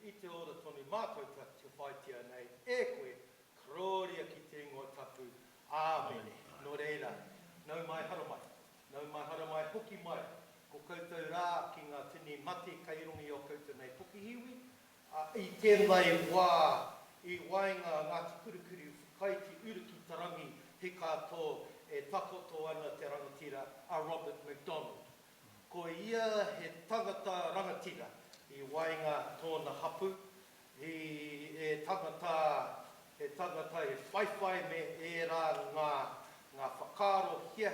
I te ora tonu mātou te whaitia nei, e koe, kroria ki te ingoa tapu, āmene, no reira, nau mai haramai, hoki mai, ko koutou rā ki ngā tini mati kairongi o koutou nei pukihiwi, I tēnei wā, I wainga Ngāti Kurukuru, whakaiti uruki tarangi, he kātō e takoto ana te rangatira a Robert MacDonald. Ko ia he tangata rangatira I wainga tōna hapu, e tangata e whaiwhai me e rā ngā whakaro hia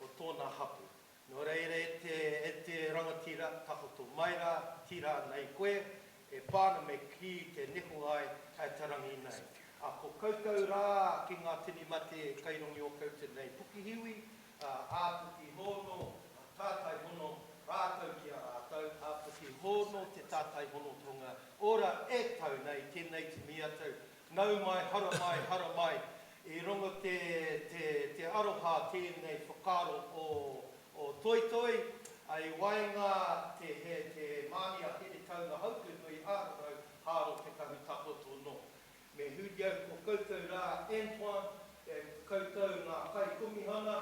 o tōna hapu. Nō reira e te rangatira, takoto mai rā, tira nei koe, e pāna me ki te neho ai tarangi nei. A ko koutou rā ki ngā tini mate kairongi o koutou nei pukihiwi, āpuki hono, tātai hono, rātou ki a rātou, āpuki hono te tātai hono tonga, ora e tau nei, tēnei te mia tau, nau mai, hara mai, I rongo te aroha tēnei whakaro o toitoi, ai wainga te mānia he taunga hauku nui ākarau, hāro te kamitapoto no. Me huriau ko koutou rā Antoine, koutou ngā kai kumihana,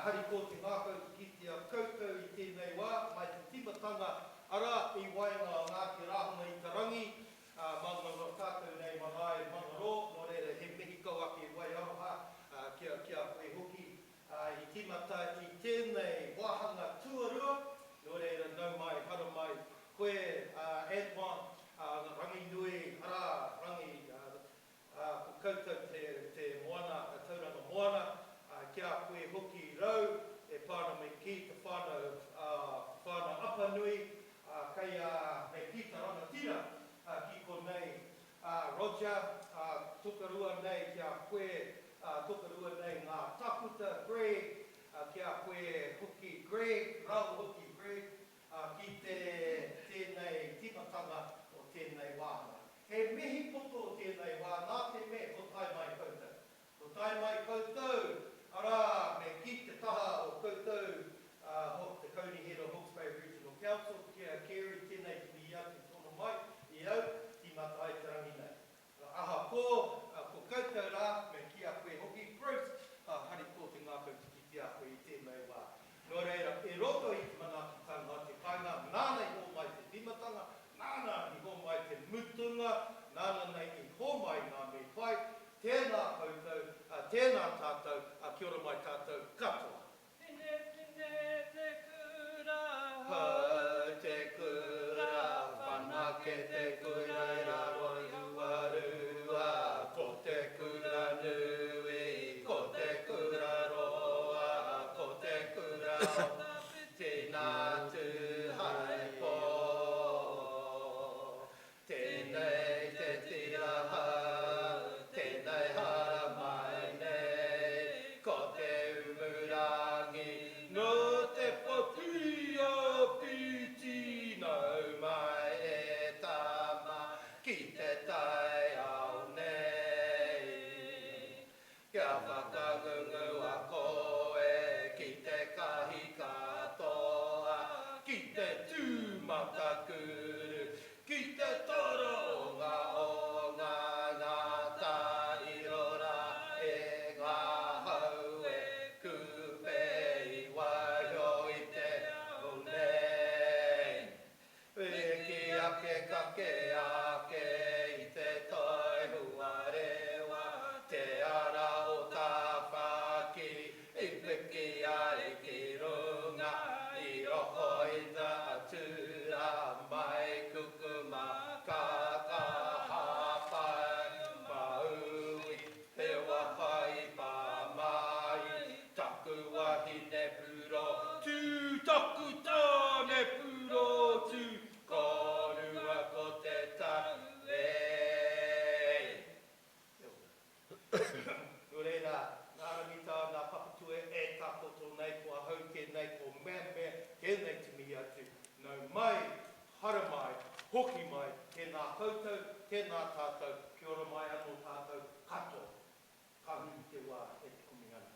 hariko te ngākau ki te koutou I tēnei wā, mai te timatanga ara I wainga Ngāti Rahonga I Tarangi, mangaro tātou nei marae mangaro, no reira he mihi kauaki wai aroha, kia koe hoki, I timata I tēnei wāhanga tuarua, no reira nau mai, hara mai, koe Antoine, rangi nui, ara, rangi, ko koutou te moana, tauranga moana, kia koe hoki rau, e pāna me ki te whānau apa nui, kei me ki te rangatira, ki konei Roger, tukarua nei kia koe, tukarua nei ngā taputa Greg, kia koe hoki Greg, rau hoki Greg, ki tēnei timatanga o tēnei wāhanga. He mihi poto o tēnei wā, nā te me, o tai mai koutou. O tai mai koutou, ara, me ki te taha o koutou, te Kaunihera Hawke's Bay Regional Council, kia Kerry, tēnei ki ia te tono mai, I au, timata ai te rangi nei. Aha ko koutou rā, me ki a koe hoki Bruce, hari ko te ngākau tiki a koe I tēnei wā. Nō reira, e roto I te manaki tanga, te kainga, nāna I hō mai te timatanga, nāna I hō mai te mutunga, nāna nei I hō mai ngā me whai, tēnā koutou, tēnā tātou, kia ora mai tātou, katoa. Tine te kura, Hau te kura, whanake te kura, ia roi ruarua, ko te kura nui, ko te kura roa, ko te kura o, tēnā tu hai pō. Tēnei te tiraha, tēnei hara mai nei, ko te umurangi, no te potia piti, nau mai e tama, ki te tai au nei. Kia whakangungu a koe, ki te kahi katoa, ki te tūmata kuru, ki te toro o ngā ngāta I rora e ngā haue kupe I waio I te au nei. Ki ake kake I te toihua rewa, te ara o tā whaki, I piki ai ki runga, I roho I tā tura mai kukuma, kaka hapai, maui, te wahai pa mai, taku wahi ne puro, tū taku tāne puro, tū korua ko te taue. Nō reira, ngā rangita, ngā papatue, e takoto nei, kua hau ke nei, ko mea, ke nei te mihi atu. Nau mai, hara mai, hoki mai, tēnā koutou, tēnā tātou, kia ora mai anō tātou, katoa. Kahu te wā, e te kumingana.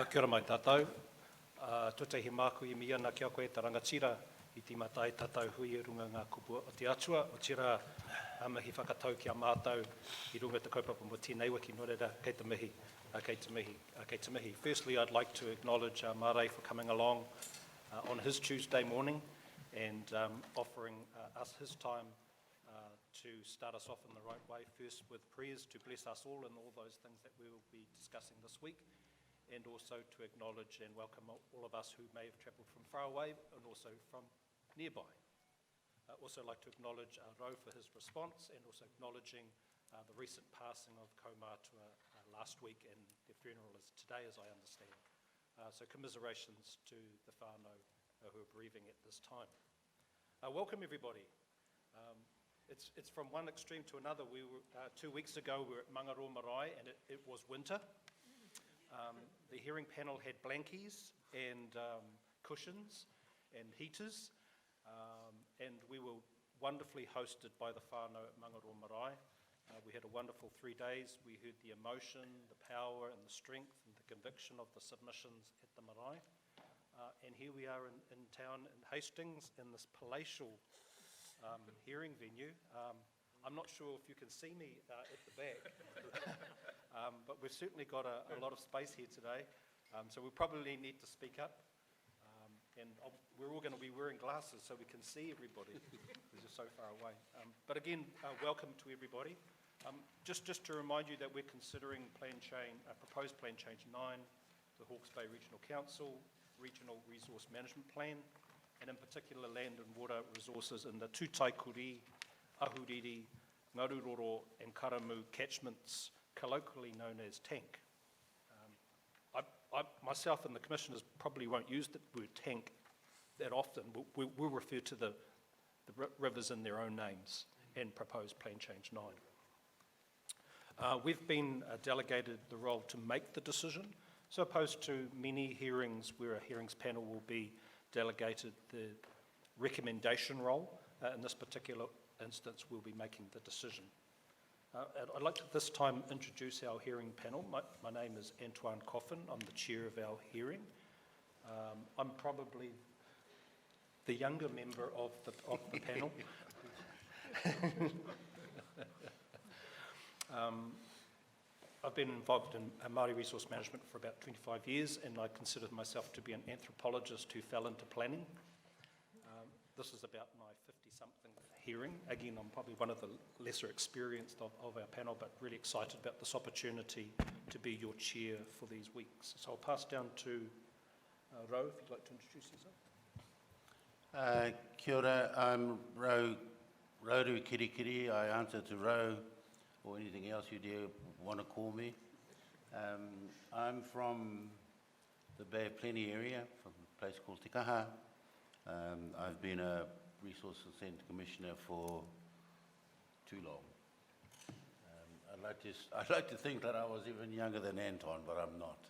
Kia ora mai tātou. Tuatahi māku I mia nā kia koe ta rangatira I te matai tātou hui e runga ngā kupua o te atua. O tira mahi whakatau ki a mātou I runga te kaupapa mo tēnei waki no reira kei te mihi. Kei te mihi. Firstly, I'd like to acknowledge Marae for coming along on his Tuesday morning and offering us his time to start us off in the right way, first with prayers to bless us all and all those things that we will be discussing this week, and also to acknowledge and welcome all of us who may have travelled from far away and also from nearby. I'd also like to acknowledge Ro for his response, and also acknowledging the recent passing of Kaumātua last week, and their funeral is today, as I understand. So commiserations to the whānau who are bereaving at this time. Welcome everybody. It's from one extreme to another. We were 2 weeks ago we were at Mangaro Marae, and it was winter. The hearing panel had blankies and cushions and heaters, and we were wonderfully hosted by the whānau at Mangaro Marae. We had a wonderful 3 days. We heard the emotion, the power and the strength and the conviction of the submissions at the marae. And here we are in town in Hastings in this palatial hearing venue. I'm not sure if you can see me at the back, but we've certainly got a lot of space here today, so we probably need to speak up. And we're all going to be wearing glasses so we can see everybody because you're so far away. But again, welcome to everybody. Just to remind you that we're considering proposed Plan Change 9, the Hawke's Bay Regional Council, Regional Resource Management Plan, and in particular land and water resources in the Tūtaikuri, Ahuriri, Ngaruroro and Karamu catchments, colloquially known as tank. I myself and the commissioners probably won't use the word tank that often. We'll refer to the rivers in their own names and proposed Plan Change 9. We've been delegated the role to make the decision, so opposed to many hearings where a hearings panel will be delegated the recommendation role. In this particular instance, we'll be making the decision. I'd like to this time introduce our hearing panel. My name is Antoine Coffin. I'm the chair of our hearing. I'm probably the younger member of the panel. I've been involved in Māori resource management for about 25 years, and I consider myself to be an anthropologist who fell into planning. This is about my 50-something hearing. Again, I'm probably one of the lesser experienced of our panel, but really excited about this opportunity to be your chair for these weeks. So I'll pass down to Ro, if you'd like to introduce yourself. Kia ora, I'm Roru Kirikiri. I answer to Ro, or anything else you dare want to call me. I'm from the Bay of Plenty area, from a place called Te Kaha. I've been a Resource Consent Commissioner for too long. I'd like to think that I was even younger than Anton, but I'm not.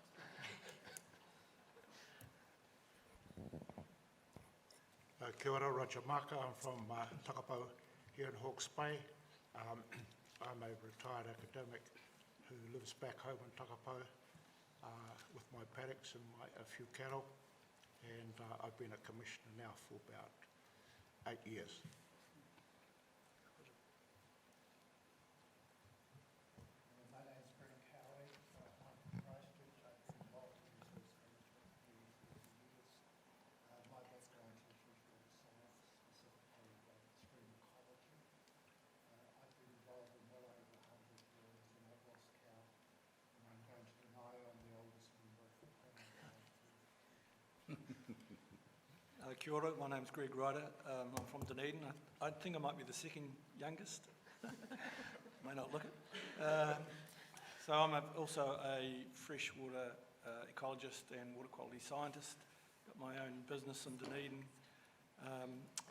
Kia ora, Roger Maka. I'm from Takapau here in Hawke's Bay. I'm a retired academic who lives back home in Takapau with my paddocks and a few cattle, and I've been a commissioner now for about 8 years. My name is Brennan Cowley. I'm from Christchurch. I've been involved in resource management for years. My background is usually science, specifically stream ecology. I've been involved in well over 100 years, and I've lost count. And I'm going to deny I'm the oldest member of the panel. Kia ora, my name's Greg Ryder. I'm from Dunedin. I think I might be the second youngest. May not look it. So I'm also a freshwater ecologist and water quality scientist. Got my own business in Dunedin.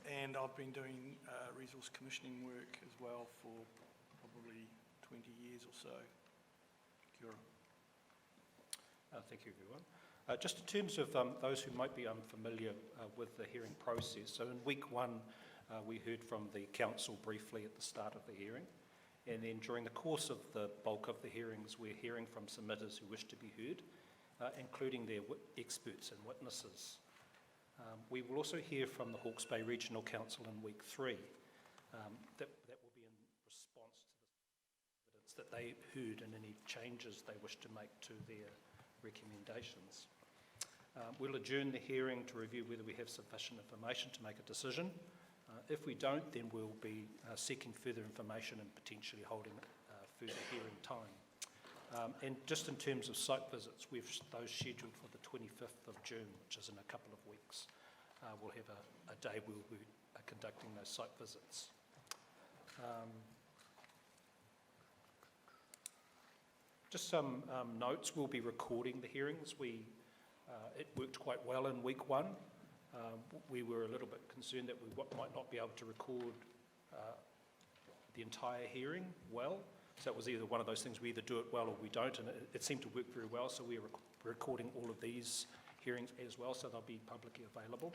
And I've been doing resource commissioning work as well for probably 20 years or so. Kia ora. Thank you, everyone. Just in terms of those who might be unfamiliar with the hearing process, so in week 1 we heard from the council briefly at the start of the hearing, and then during the course of the bulk of the hearings we're hearing from submitters who wish to be heard, including their experts and witnesses. We will also hear from the Hawke's Bay Regional Council in week 3. That will be in response to the evidence that they heard and any changes they wish to make to their recommendations. We'll adjourn the hearing to review whether we have sufficient information to make a decision. If we don't, then we'll be seeking further information and potentially holding further hearing time. And just in terms of site visits, we've those scheduled for the 25th of June, which is in a couple of weeks. We'll have a day where we'll be conducting those site visits. Just some notes, we'll be recording the hearings. It worked quite well in week 1. We were a little bit concerned that we might not be able to record the entire hearing well. So it was either one of those things, we either do it well or we don't, and it seemed to work very well, so we're recording all of these hearings as well, so they'll be publicly available.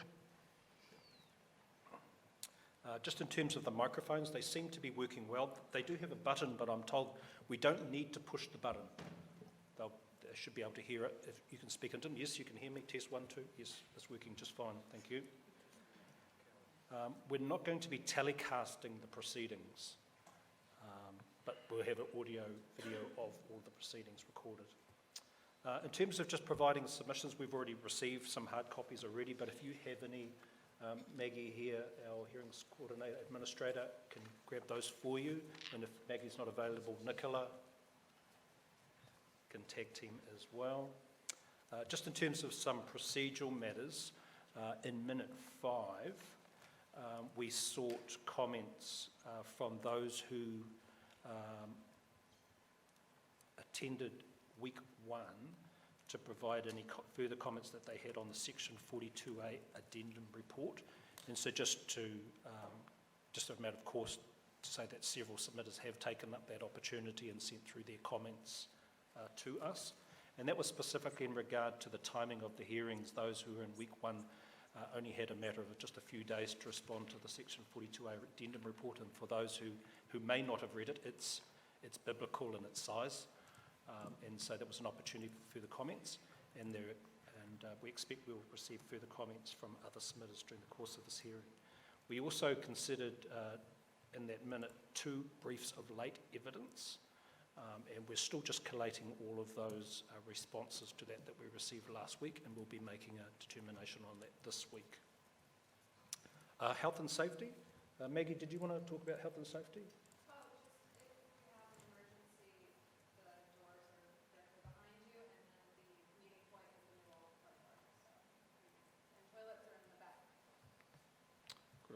Just in terms of the microphones, they seem to be working well. They do have a button, but I'm told we don't need to push the button. They should be able to hear it. If you can speak into them. Yes, you can hear me. Test 1, 2. Yes, it's working just fine. Thank you. We're not going to be telecasting the proceedings, but we'll have an audio, video of all the proceedings recorded. In terms of just providing submissions, we've already received some hard copies already, but if you have any, Maggie here, our hearings coordinator administrator, can grab those for you, and if Maggie's not available, Nicola can tag team as well. Just in terms of some procedural matters, in minute 5, we sought comments from those who attended week 1 to provide any further comments that they had on the section 42A addendum report. And so just a matter of course to say that several submitters have taken up that opportunity and sent through their comments to us. And that was specifically in regard to the timing of the hearings. Those who were in week 1 only had a matter of just a few days to respond to the section 42A addendum report, and for those who may not have read it, it's biblical in its size. And so that was an opportunity for further comments, and we expect we'll receive further comments from other submitters during the course of this hearing. We also considered in that minute 2 briefs of late evidence, and we're still just collating all of those responses to that we received last week, and we'll be making a determination on that this week. Health and safety. Maggie, did you want to talk about health and safety?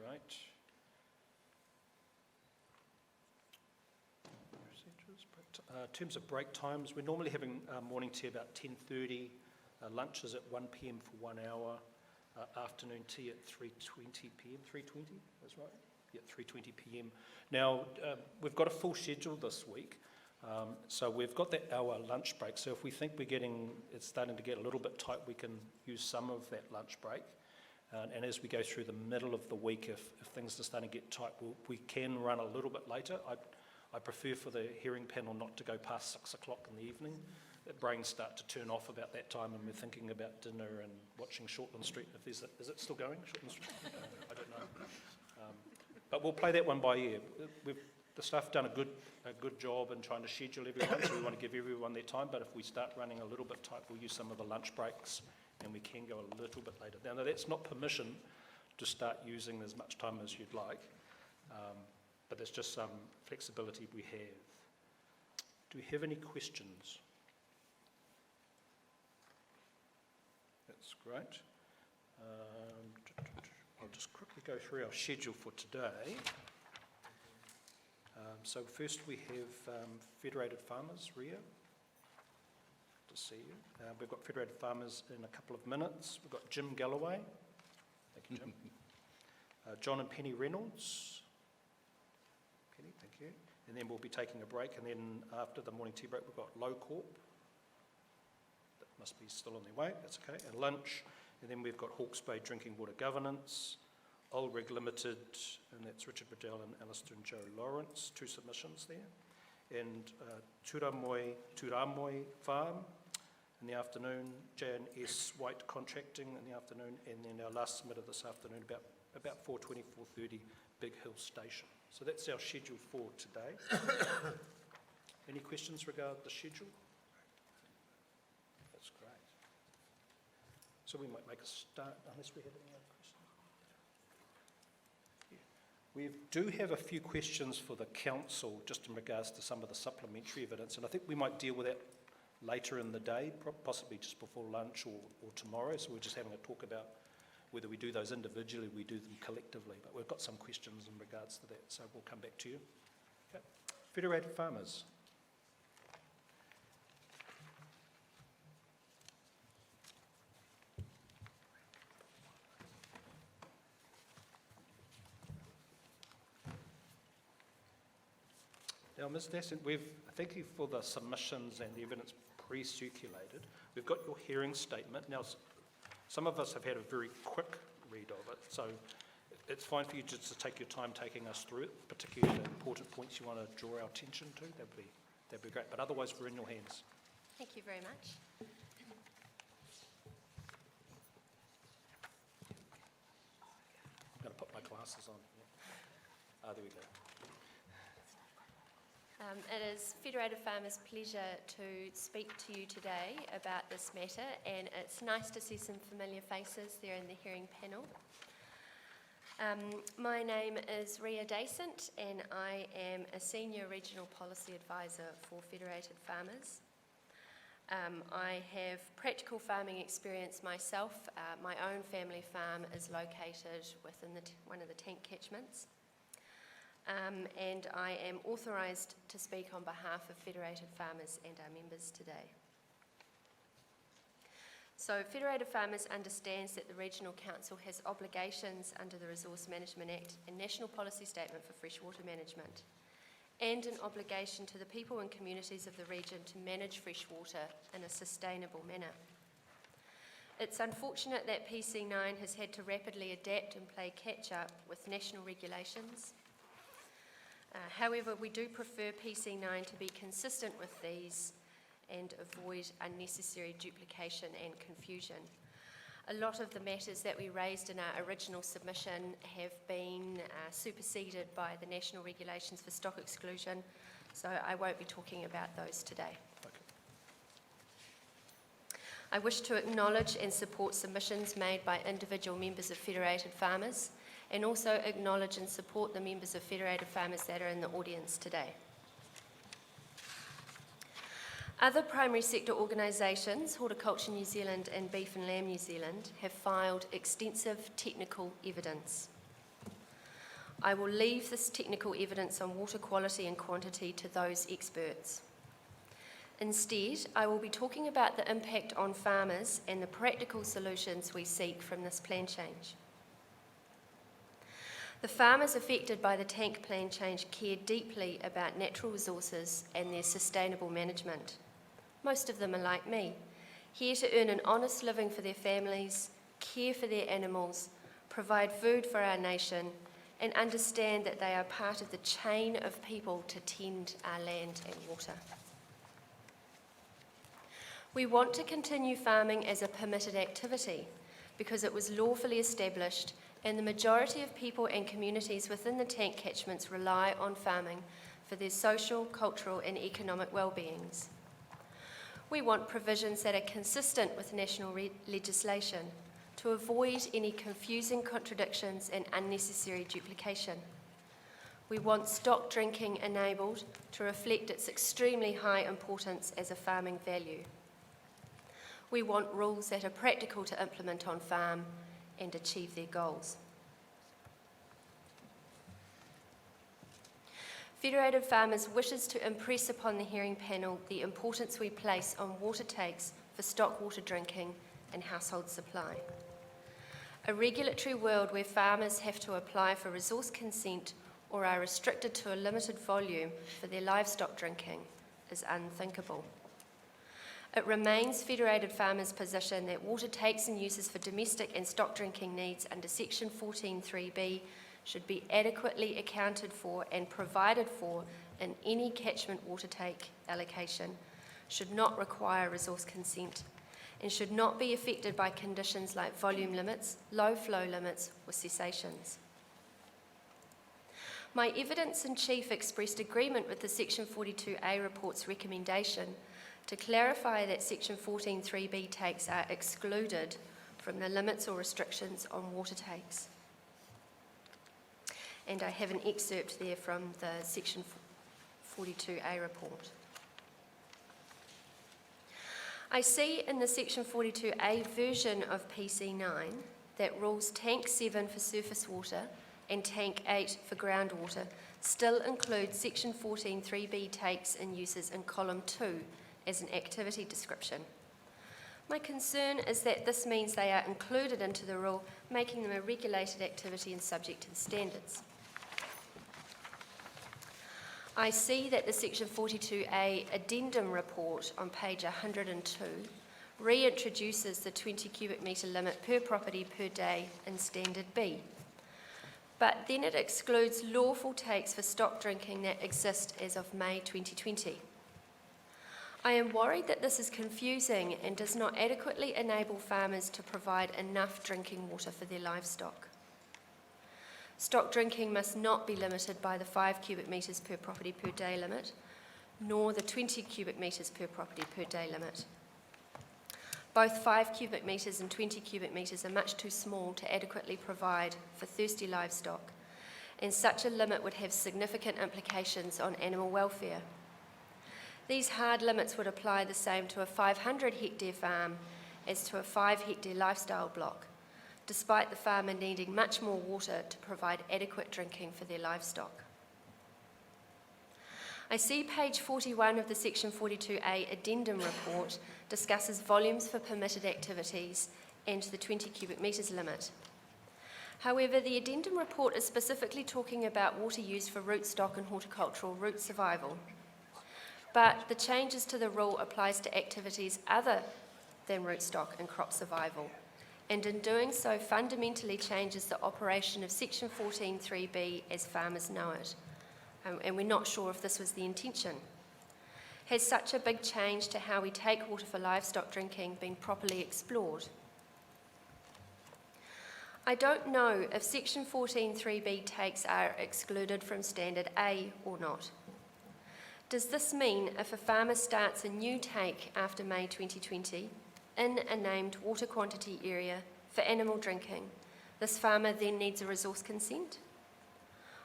Right. In terms of break times, we're normally having morning tea about 10:30, lunch is at 1 p.m. for 1 hour, afternoon tea at 3:20 p.m. 3:20, that's right? Yeah, 3:20 p.m. Now, we've got a full schedule this week, so we've got that hour lunch break. So if we think it's starting to get a little bit tight, we can use some of that lunch break. And as we go through the middle of the week, if things are starting to get tight, we can run a little bit later. I prefer for the hearing panel not to go past 6 o'clock in the evening. The brains start to turn off about that time, and we're thinking about dinner and watching Shortland Street. Is it still going, Shortland Street? I don't know. But we'll play that one by ear. The staff done a good job in trying to schedule everyone, so we want to give everyone their time. But if we start running a little bit tight, we'll use some of the lunch breaks, and we can go a little bit later. Now, that's not permission to start using as much time as you'd like, but there's just some flexibility we have. Do we have any questions? That's great. I'll just quickly go through our schedule for today. So first we have Federated Farmers, Ria. To see you. We've got Federated Farmers in a couple of minutes. We've got Jim Galloway. Thank you, Jim. John and Penny Reynolds. Penny, thank you. And then we'll be taking a break, and then after the morning tea break we've got Low Corp. That must be still on their way, that's okay. And lunch, and then we've got Hawke's Bay Drinking Water Governance, Olreg Limited, and that's Richard Riddell and Alistair and Joe Lawrence, 2 submissions there. And Turamoy Farm, in the afternoon, J&S White Contracting in the afternoon, and then our last submitter this afternoon about 4:20, 4:30, Big Hill Station. So that's our schedule for today. Any questions regarding the schedule? That's great. So we might make a start, unless we have any other questions. Yeah. We do have a few questions for the council, just in regards to some of the supplementary evidence, and I think we might deal with that later in the day, possibly just before lunch or tomorrow. So we're just having a talk about whether we do those individually, we do them collectively, but we've got some questions in regards to that, so we'll come back to you. Okay. Federated Farmers. Now, Ms. Dasson, thank you for the submissions and the evidence pre-circulated. We've got your hearing statement. Now, some of us have had a very quick read of it, so it's fine for you just to take your time taking us through it, particularly the important points you want to draw our attention to. That'd be great, but otherwise we're in your hands. Thank you very much. I'm going to put my glasses on. There we go. It is Federated Farmers' pleasure to speak to you today about this matter, and it's nice to see some familiar faces there in the hearing panel. My name is Ria Dasent, and I am a Senior Regional Policy Advisor for Federated Farmers. I have practical farming experience myself. My own family farm is located within one of the tank catchments. And I am authorised to speak on behalf of Federated Farmers and our members today. So Federated Farmers understands that the Regional Council has obligations under the Resource Management Act and National Policy Statement for Freshwater Management, and an obligation to the people and communities of the region to manage freshwater in a sustainable manner. It's unfortunate that PC9 has had to rapidly adapt and play catch-up with national regulations. However, we do prefer PC9 to be consistent with these and avoid unnecessary duplication and confusion. A lot of the matters that we raised in our original submission have been superseded by the national regulations for stock exclusion, so I won't be talking about those today. Okay. I wish to acknowledge and support submissions made by individual members of Federated Farmers, and also acknowledge and support the members of Federated Farmers that are in the audience today. Other primary sector organisations, Horticulture New Zealand and Beef and Lamb New Zealand, have filed extensive technical evidence. I will leave this technical evidence on water quality and quantity to those experts. Instead, I will be talking about the impact on farmers and the practical solutions we seek from this plan change. The farmers affected by the tank plan change care deeply about natural resources and their sustainable management. Most of them are like me, here to earn an honest living for their families, care for their animals, provide food for our nation, and understand that they are part of the chain of people to tend our land and water. We want to continue farming as a permitted activity because it was lawfully established, and the majority of people and communities within the tank catchments rely on farming for their social, cultural and economic well-beings. We want provisions that are consistent with national legislation to avoid any confusing contradictions and unnecessary duplication. We want stock drinking enabled to reflect its extremely high importance as a farming value. We want rules that are practical to implement on farm and achieve their goals. Federated Farmers wishes to impress upon the hearing panel the importance we place on water takes for stock water drinking and household supply. A regulatory world where farmers have to apply for resource consent or are restricted to a limited volume for their livestock drinking is unthinkable. It remains Federated Farmers' position that water takes and uses for domestic and stock drinking needs under Section 14.3b should be adequately accounted for and provided for in any catchment water take allocation, should not require resource consent and should not be affected by conditions like volume limits, low flow limits, or cessations. My evidence-in-chief expressed agreement with the Section 42A report's recommendation to clarify that Section 14.3b takes are excluded from the limits or restrictions on water takes. And I have an excerpt there from the Section 42A report. I see in the Section 42A version of PC9 that rules Tank 7 for surface water and Tank 8 for groundwater still include Section 14.3b takes and uses in column 2 as an activity description. My concern is that this means they are included into the rule, making them a regulated activity and subject to the standards. I see that the Section 42A Addendum report on page 102 reintroduces the 20 cubic metre limit per property per day in Standard B. But then it excludes lawful takes for stock drinking that exist as of May 2020. I am worried that this is confusing and does not adequately enable farmers to provide enough drinking water for their livestock. Stock drinking must not be limited by the 5 cubic metres per property per day limit, nor the 20 cubic metres per property per day limit. Both 5 cubic metres and 20 cubic metres are much too small to adequately provide for thirsty livestock, and such a limit would have significant implications on animal welfare. These hard limits would apply the same to a 500 hectare farm as to a 5 hectare lifestyle block, despite the farmer needing much more water to provide adequate drinking for their livestock. I see page 41 of the Section 42A Addendum report discusses volumes for permitted activities and the 20 cubic metres limit. However, the Addendum report is specifically talking about water used for rootstock and horticultural root survival. But the changes to the rule applies to activities other than rootstock and crop survival, and in doing so fundamentally changes the operation of Section 14.3b as farmers know it. And we're not sure if this was the intention. Has such a big change to how we take water for livestock drinking been properly explored? I don't know if Section 14.3b takes are excluded from Standard A or not. Does this mean if a farmer starts a new take after May 2020 in a named water quantity area for animal drinking, this farmer then needs a resource consent?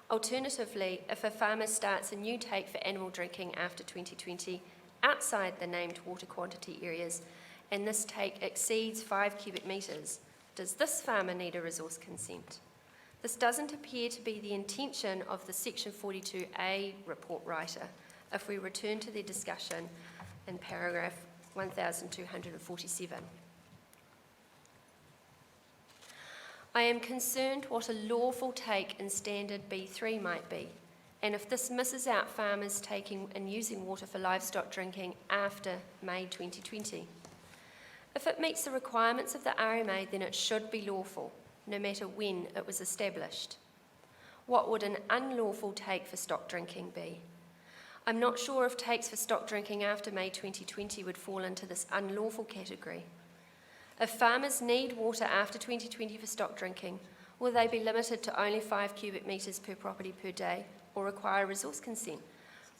Alternatively, if a farmer starts a new take for animal drinking after 2020 outside the named water quantity areas and this take exceeds 5 cubic metres, does this farmer need a resource consent? This doesn't appear to be the intention of the Section 42A report writer if we return to the discussion in paragraph 1247. I am concerned what a lawful take in Standard B3 might be, and if this misses out farmers taking and using water for livestock drinking after May 2020. If it meets the requirements of the RMA, then it should be lawful, no matter when it was established. What would an unlawful take for stock drinking be? I'm not sure if takes for stock drinking after May 2020 would fall into this unlawful category. If farmers need water after 2020 for stock drinking, will they be limited to only 5 cubic metres per property per day or require resource consent?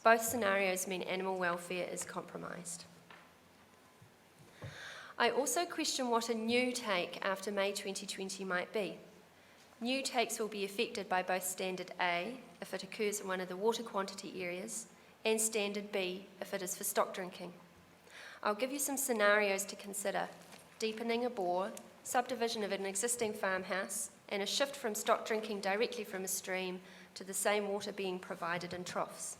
Both scenarios mean animal welfare is compromised. I also question what a new take after May 2020 might be. New takes will be affected by both Standard A, if it occurs in one of the water quantity areas, and Standard B, if it is for stock drinking. I'll give you some scenarios to consider: deepening a bore, subdivision of an existing farmhouse, and a shift from stock drinking directly from a stream to the same water being provided in troughs.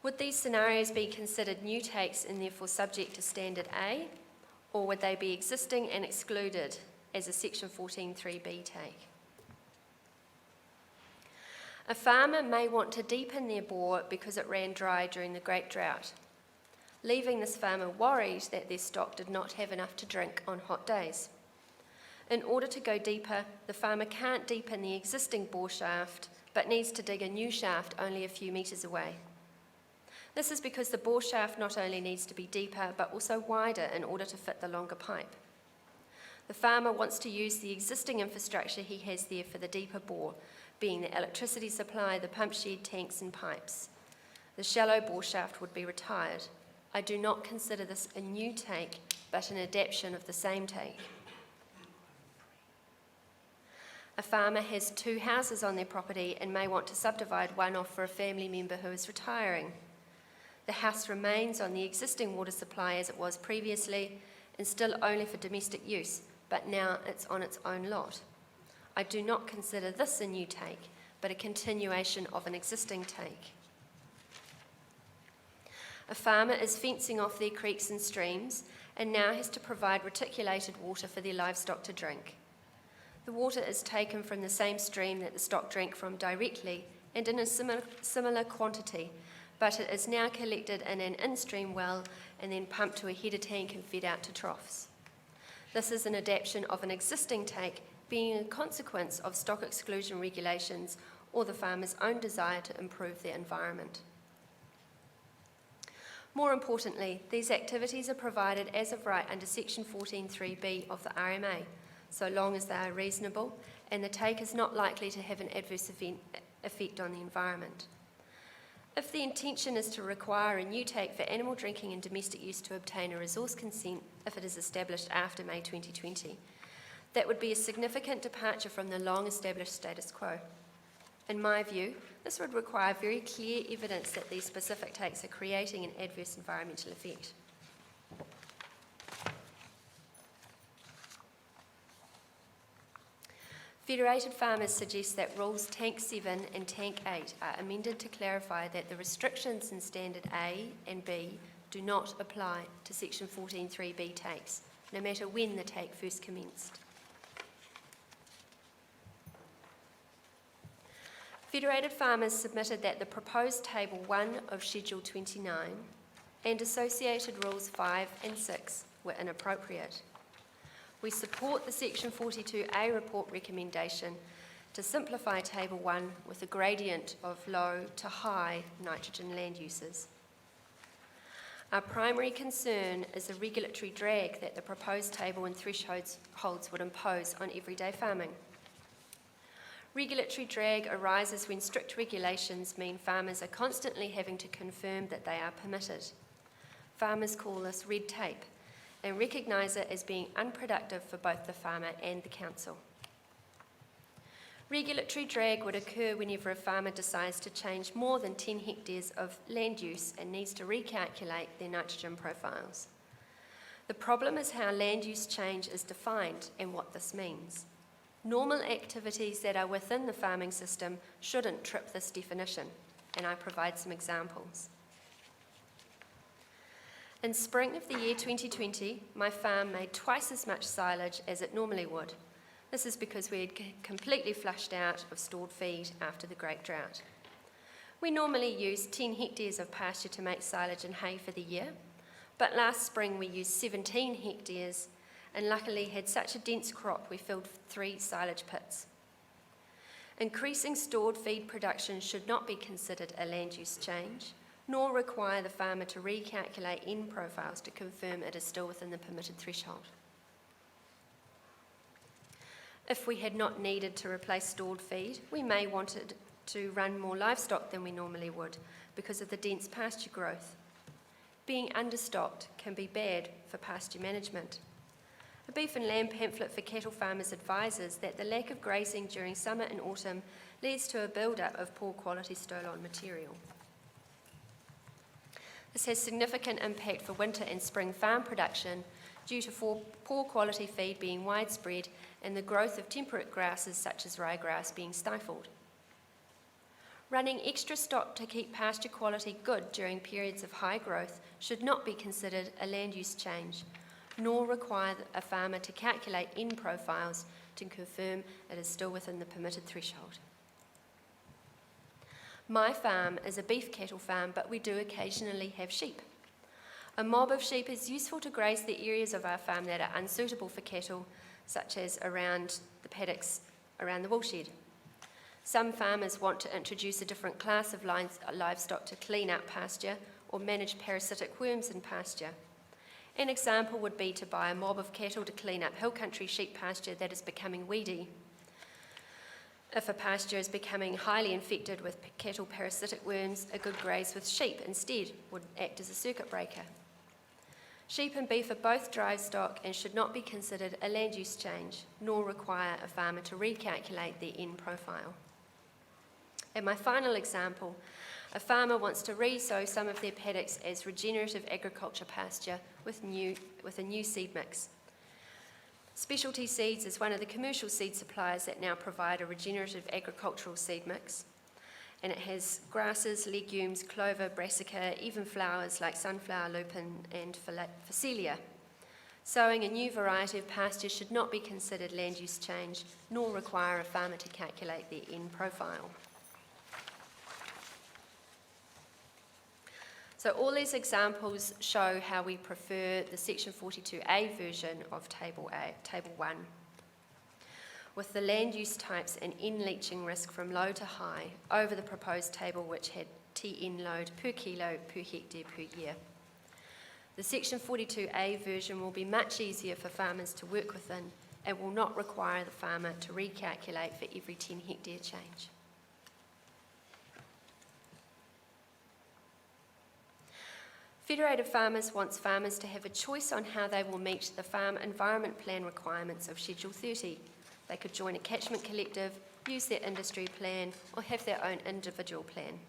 Would these scenarios be considered new takes and therefore subject to Standard A, or would they be existing and excluded as a Section 14.3b take? A farmer may want to deepen their bore because it ran dry during the Great Drought, leaving this farmer worried that their stock did not have enough to drink on hot days. In order to go deeper, the farmer can't deepen the existing bore shaft, but needs to dig a new shaft only a few metres away. This is because the bore shaft not only needs to be deeper but also wider in order to fit the longer pipe. The farmer wants to use the existing infrastructure he has there for the deeper bore, being the electricity supply, the pump shed, tanks and pipes. The shallow bore shaft would be retired. I do not consider this a new take, but an adaptation of the same take. A farmer has 2 houses on their property and may want to subdivide one off for a family member who is retiring. The house remains on the existing water supply as it was previously and still only for domestic use, but now it's on its own lot. I do not consider this a new take, but a continuation of an existing take. A farmer is fencing off their creeks and streams and now has to provide reticulated water for their livestock to drink. The water is taken from the same stream that the stock drank from directly and in a similar quantity, but it is now collected in an in-stream well and then pumped to a header tank and fed out to troughs. This is an adaptation of an existing take, being a consequence of stock exclusion regulations or the farmer's own desire to improve their environment. More importantly, these activities are provided as of right under Section 14.3b of the RMA, so long as they are reasonable and the take is not likely to have an adverse effect on the environment. If the intention is to require a new take for animal drinking and domestic use to obtain a resource consent if it is established after May 2020, that would be a significant departure from the long-established status quo. In my view, this would require very clear evidence that these specific takes are creating an adverse environmental effect. Federated Farmers suggest that Rules Tank 7 and Tank 8 are amended to clarify that the restrictions in Standard A and B do not apply to Section 14.3b takes, no matter when the take first commenced. Federated Farmers submitted that the proposed Table 1 of Schedule 29 and associated Rules 5 and 6 were inappropriate. We support the Section 42A report recommendation to simplify Table 1 with a gradient of low to high nitrogen land uses. Our primary concern is the regulatory drag that the proposed table and thresholds would impose on everyday farming. Regulatory drag arises when strict regulations mean farmers are constantly having to confirm that they are permitted. Farmers call this red tape and recognise it as being unproductive for both the farmer and the council. Regulatory drag would occur whenever a farmer decides to change more than 10 hectares of land use and needs to recalculate their nitrogen profiles. The problem is how land use change is defined and what this means. Normal activities that are within the farming system shouldn't trip this definition, and I provide some examples. In spring of the year 2020, my farm made twice as much silage as it normally would. This is because we had completely flushed out of stored feed after the great drought. We normally use 10 hectares of pasture to make silage and hay for the year, but last spring we used 17 hectares and luckily had such a dense crop we filled 3 silage pits. Increasing stored feed production should not be considered a land use change, nor require the farmer to recalculate N profiles to confirm it is still within the permitted threshold. If we had not needed to replace stored feed, we may wanted to run more livestock than we normally would because of the dense pasture growth. Being understocked can be bad for pasture management. A beef and lamb pamphlet for cattle farmers advises that the lack of grazing during summer and autumn leads to a build-up of poor quality stolon material. This has significant impact for winter and spring farm production due to poor quality feed being widespread and the growth of temperate grasses such as ryegrass being stifled. Running extra stock to keep pasture quality good during periods of high growth should not be considered a land use change, nor require a farmer to calculate N profiles to confirm it is still within the permitted threshold. My farm is a beef cattle farm, but we do occasionally have sheep. A mob of sheep is useful to graze the areas of our farm that are unsuitable for cattle, such as around the paddocks around the woolshed. Some farmers want to introduce a different class of livestock to clean up pasture or manage parasitic worms in pasture. An example would be to buy a mob of cattle to clean up hill country sheep pasture that is becoming weedy. If a pasture is becoming highly infected with cattle parasitic worms, a good graze with sheep instead would act as a circuit breaker. Sheep and beef are both dry stock and should not be considered a land use change, nor require a farmer to recalculate their N profile. And my final example, a farmer wants to re-sow some of their paddocks as regenerative agriculture pasture with a new seed mix. Specialty Seeds is one of the commercial seed suppliers that now provide a regenerative agricultural seed mix. And it has grasses, legumes, clover, brassica, even flowers like sunflower, lupin and phacelia. Sowing a new variety of pasture should not be considered land use change, nor require a farmer to calculate their N profile. So all these examples show how we prefer the Section 42A version of Table 1, with the land use types and N leaching risk from low to high over the proposed table which had TN load per kilo per hectare per year. The Section 42A version will be much easier for farmers to work within and will not require the farmer to recalculate for every 10 hectare change. Federated Farmers wants farmers to have a choice on how they will meet the Farm Environment Plan requirements of Schedule 30. They could join a catchment collective, use their industry plan, or have their own individual plan.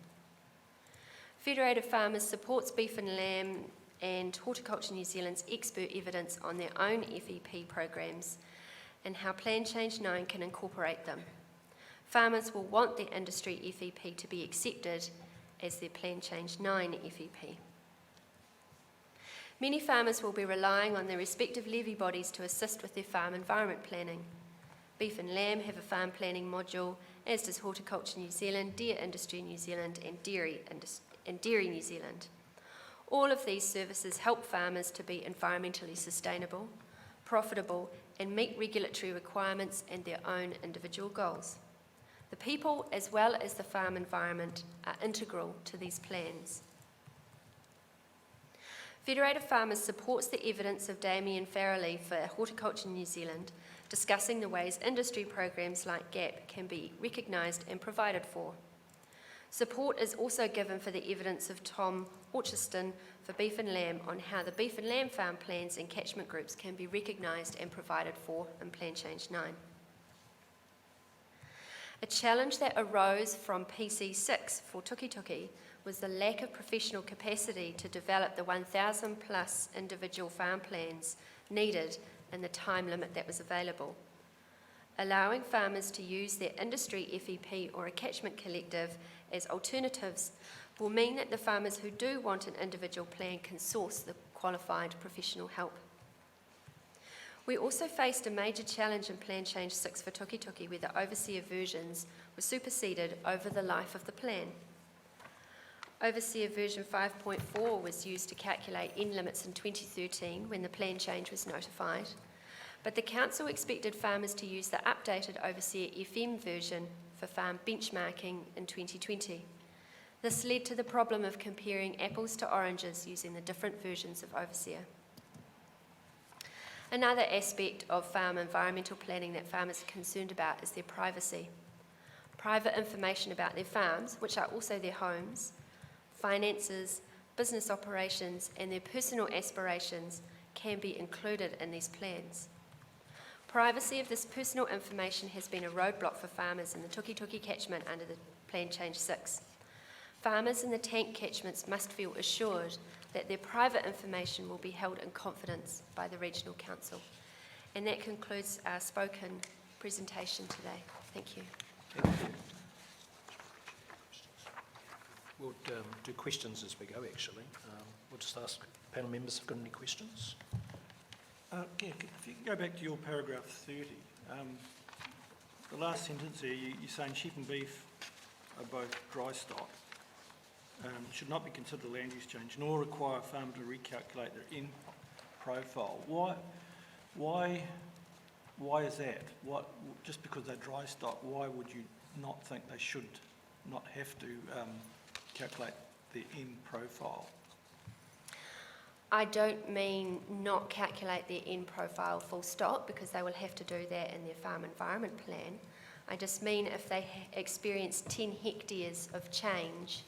Federated Farmers supports Beef and Lamb and Horticulture New Zealand's expert evidence on their own FEP programs and how Plan Change 9 can incorporate them. Farmers will want their industry FEP to be accepted as their Plan Change 9 FEP. Many farmers will be relying on their respective levy bodies to assist with their farm environment planning. Beef and Lamb have a farm planning module, as does Horticulture New Zealand, Deer Industry New Zealand and Dairy New Zealand. All of these services help farmers to be environmentally sustainable, profitable and meet regulatory requirements and their own individual goals. The people as well as the farm environment are integral to these plans. Federated Farmers supports the evidence of Damien Farrelly for Horticulture New Zealand, discussing the ways industry programs like GAP can be recognised and provided for. Support is also given for the evidence of Tom Orchiston for Beef and Lamb on how the Beef and Lamb farm plans and catchment groups can be recognised and provided for in Plan Change 9. A challenge that arose from PC6 for Tukituki was the lack of professional capacity to develop the 1,000 plus individual farm plans needed in the time limit that was available. Allowing farmers to use their industry FEP or a catchment collective as alternatives will mean that the farmers who do want an individual plan can source the qualified professional help. We also faced a major challenge in Plan Change 6 for Tukituki, where the overseer versions were superseded over the life of the plan. Overseer version 5.4 was used to calculate N limits in 2013 when the plan change was notified, but the Council expected farmers to use the updated Overseer FM version for farm benchmarking in 2020. This led to the problem of comparing apples to oranges using the different versions of Overseer. Another aspect of farm environmental planning that farmers are concerned about is their privacy. Private information about their farms, which are also their homes, finances, business operations, and their personal aspirations can be included in these plans. Privacy of this personal information has been a roadblock for farmers in the Tukituki catchment under the Plan Change 6. Farmers in the tank catchments must feel assured that their private information will be held in confidence by the Regional Council. And that concludes our spoken presentation today. Thank you. We'll do questions as we go, actually. We'll just ask panel members if they've got any questions. Yeah, if you can go back to your paragraph 30, the last sentence there, you're saying sheep and beef are both dry stock, should not be considered a land use change, nor require a farmer to recalculate their N profile. Why is that? Just because they're dry stock, why would you not think they should not have to calculate their N profile? I don't mean not calculate their N profile full stop, because they will have to do that in their farm environment plan. I just mean if they experience 10 hectares of change.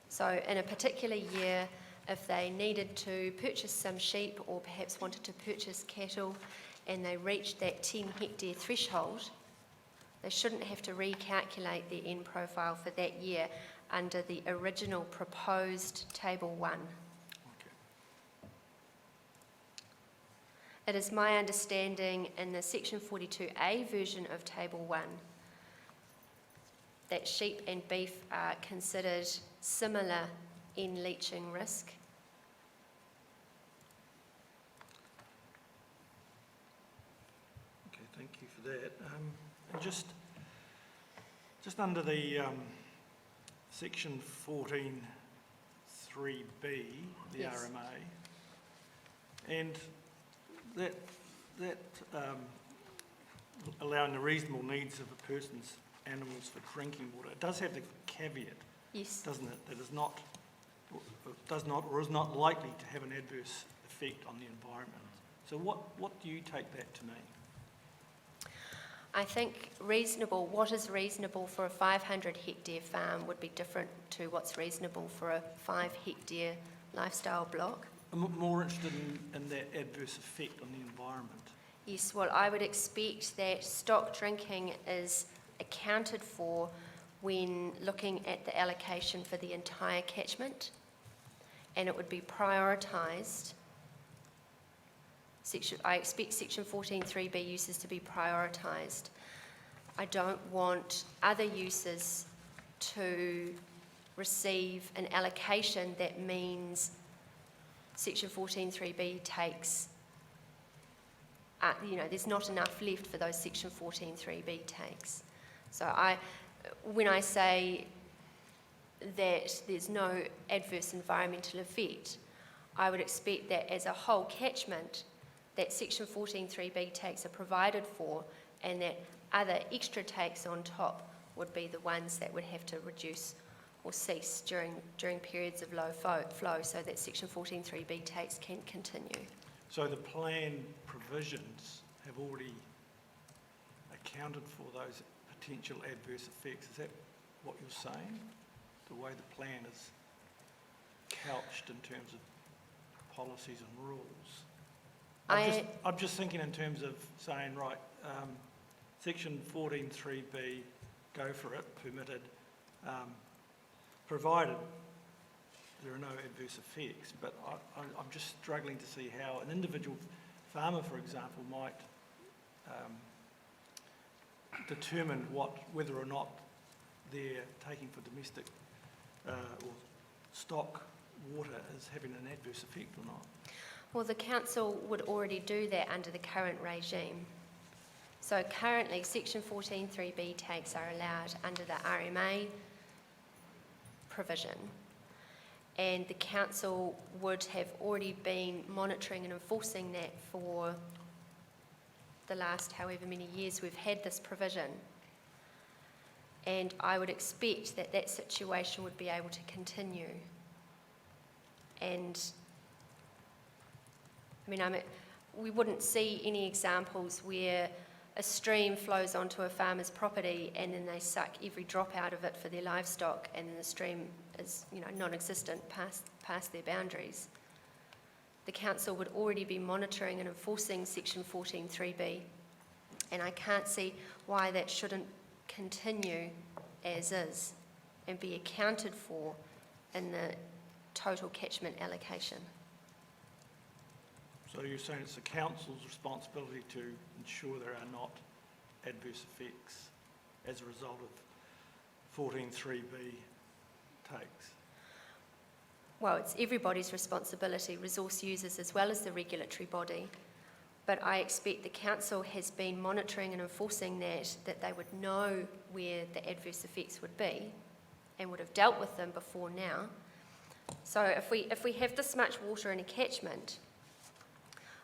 So in a particular year, if they needed to purchase some sheep or perhaps wanted to purchase cattle and they reached that 10 hectare threshold, they shouldn't have to recalculate their N profile for that year under the original proposed Table 1. Okay. It is my understanding in the Section 42A version of Table 1 that sheep and beef are considered similar in leaching risk. Okay, thank you for that. And just under the Section 14.3b, the Yes. RMA, and that allowing the reasonable needs of a person's animals for drinking water, it does have the caveat, Yes. doesn't it, that is not likely to have an adverse effect on the environment. So what do you take that to mean? I think what is reasonable for a 500 hectare farm would be different to what's reasonable for a 5 hectare lifestyle block. I'm more interested in that adverse effect on the environment. Yes, well, I would expect that stock drinking is accounted for when looking at the allocation for the entire catchment, and it would be prioritised. I expect Section 14.3b uses to be prioritised. I don't want other uses to receive an allocation that means Section 14.3b takes, there's not enough left for those Section 14.3b takes. So when I say that there's no adverse environmental effect, I would expect that as a whole catchment, that Section 14.3b takes are provided for, and that other extra takes on top would be the ones that would have to reduce or cease during periods of low flow, so that Section 14.3b takes can continue. So the plan provisions have already accounted for those potential adverse effects. Is that what you're saying? The way the plan is couched in terms of policies and rules? I'm just thinking in terms of saying, right, Section 14.3b, go for it, permitted, provided there are no adverse effects. But I'm just struggling to see how an individual farmer, for example, might determine whether or not they're taking for domestic or stock water is having an adverse effect or not. Well, the council would already do that under the current regime. So currently, Section 14.3b takes are allowed under the RMA provision, and the council would have already been monitoring and enforcing that for the last however many years we've had this provision. And I would expect that that situation would be able to continue. And we wouldn't see any examples where a stream flows onto a farmer's property and then they suck every drop out of it for their livestock, and then the stream is, non-existent past their boundaries. The council would already be monitoring and enforcing Section 14.3b, and I can't see why that shouldn't continue as is and be accounted for in the total catchment allocation. So you're saying it's the council's responsibility to ensure there are not adverse effects as a result of 14.3b takes? Well, it's everybody's responsibility, resource users as well as the regulatory body. But I expect the council has been monitoring and enforcing that they would know where the adverse effects would be and would have dealt with them before now. So if we have this much water in a catchment,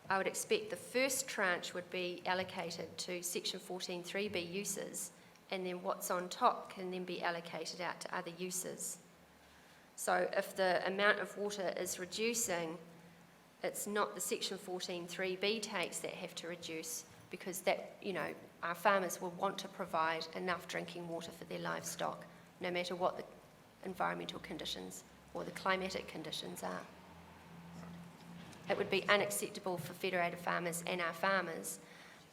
I would expect the first tranche would be allocated to Section 14.3b uses, and then what's on top can then be allocated out to other uses. So if the amount of water is reducing, it's not the section 14.3b takes that have to reduce, because that, our farmers will want to provide enough drinking water for their livestock, no matter what the environmental conditions or the climatic conditions are. It would be unacceptable for Federated Farmers and our farmers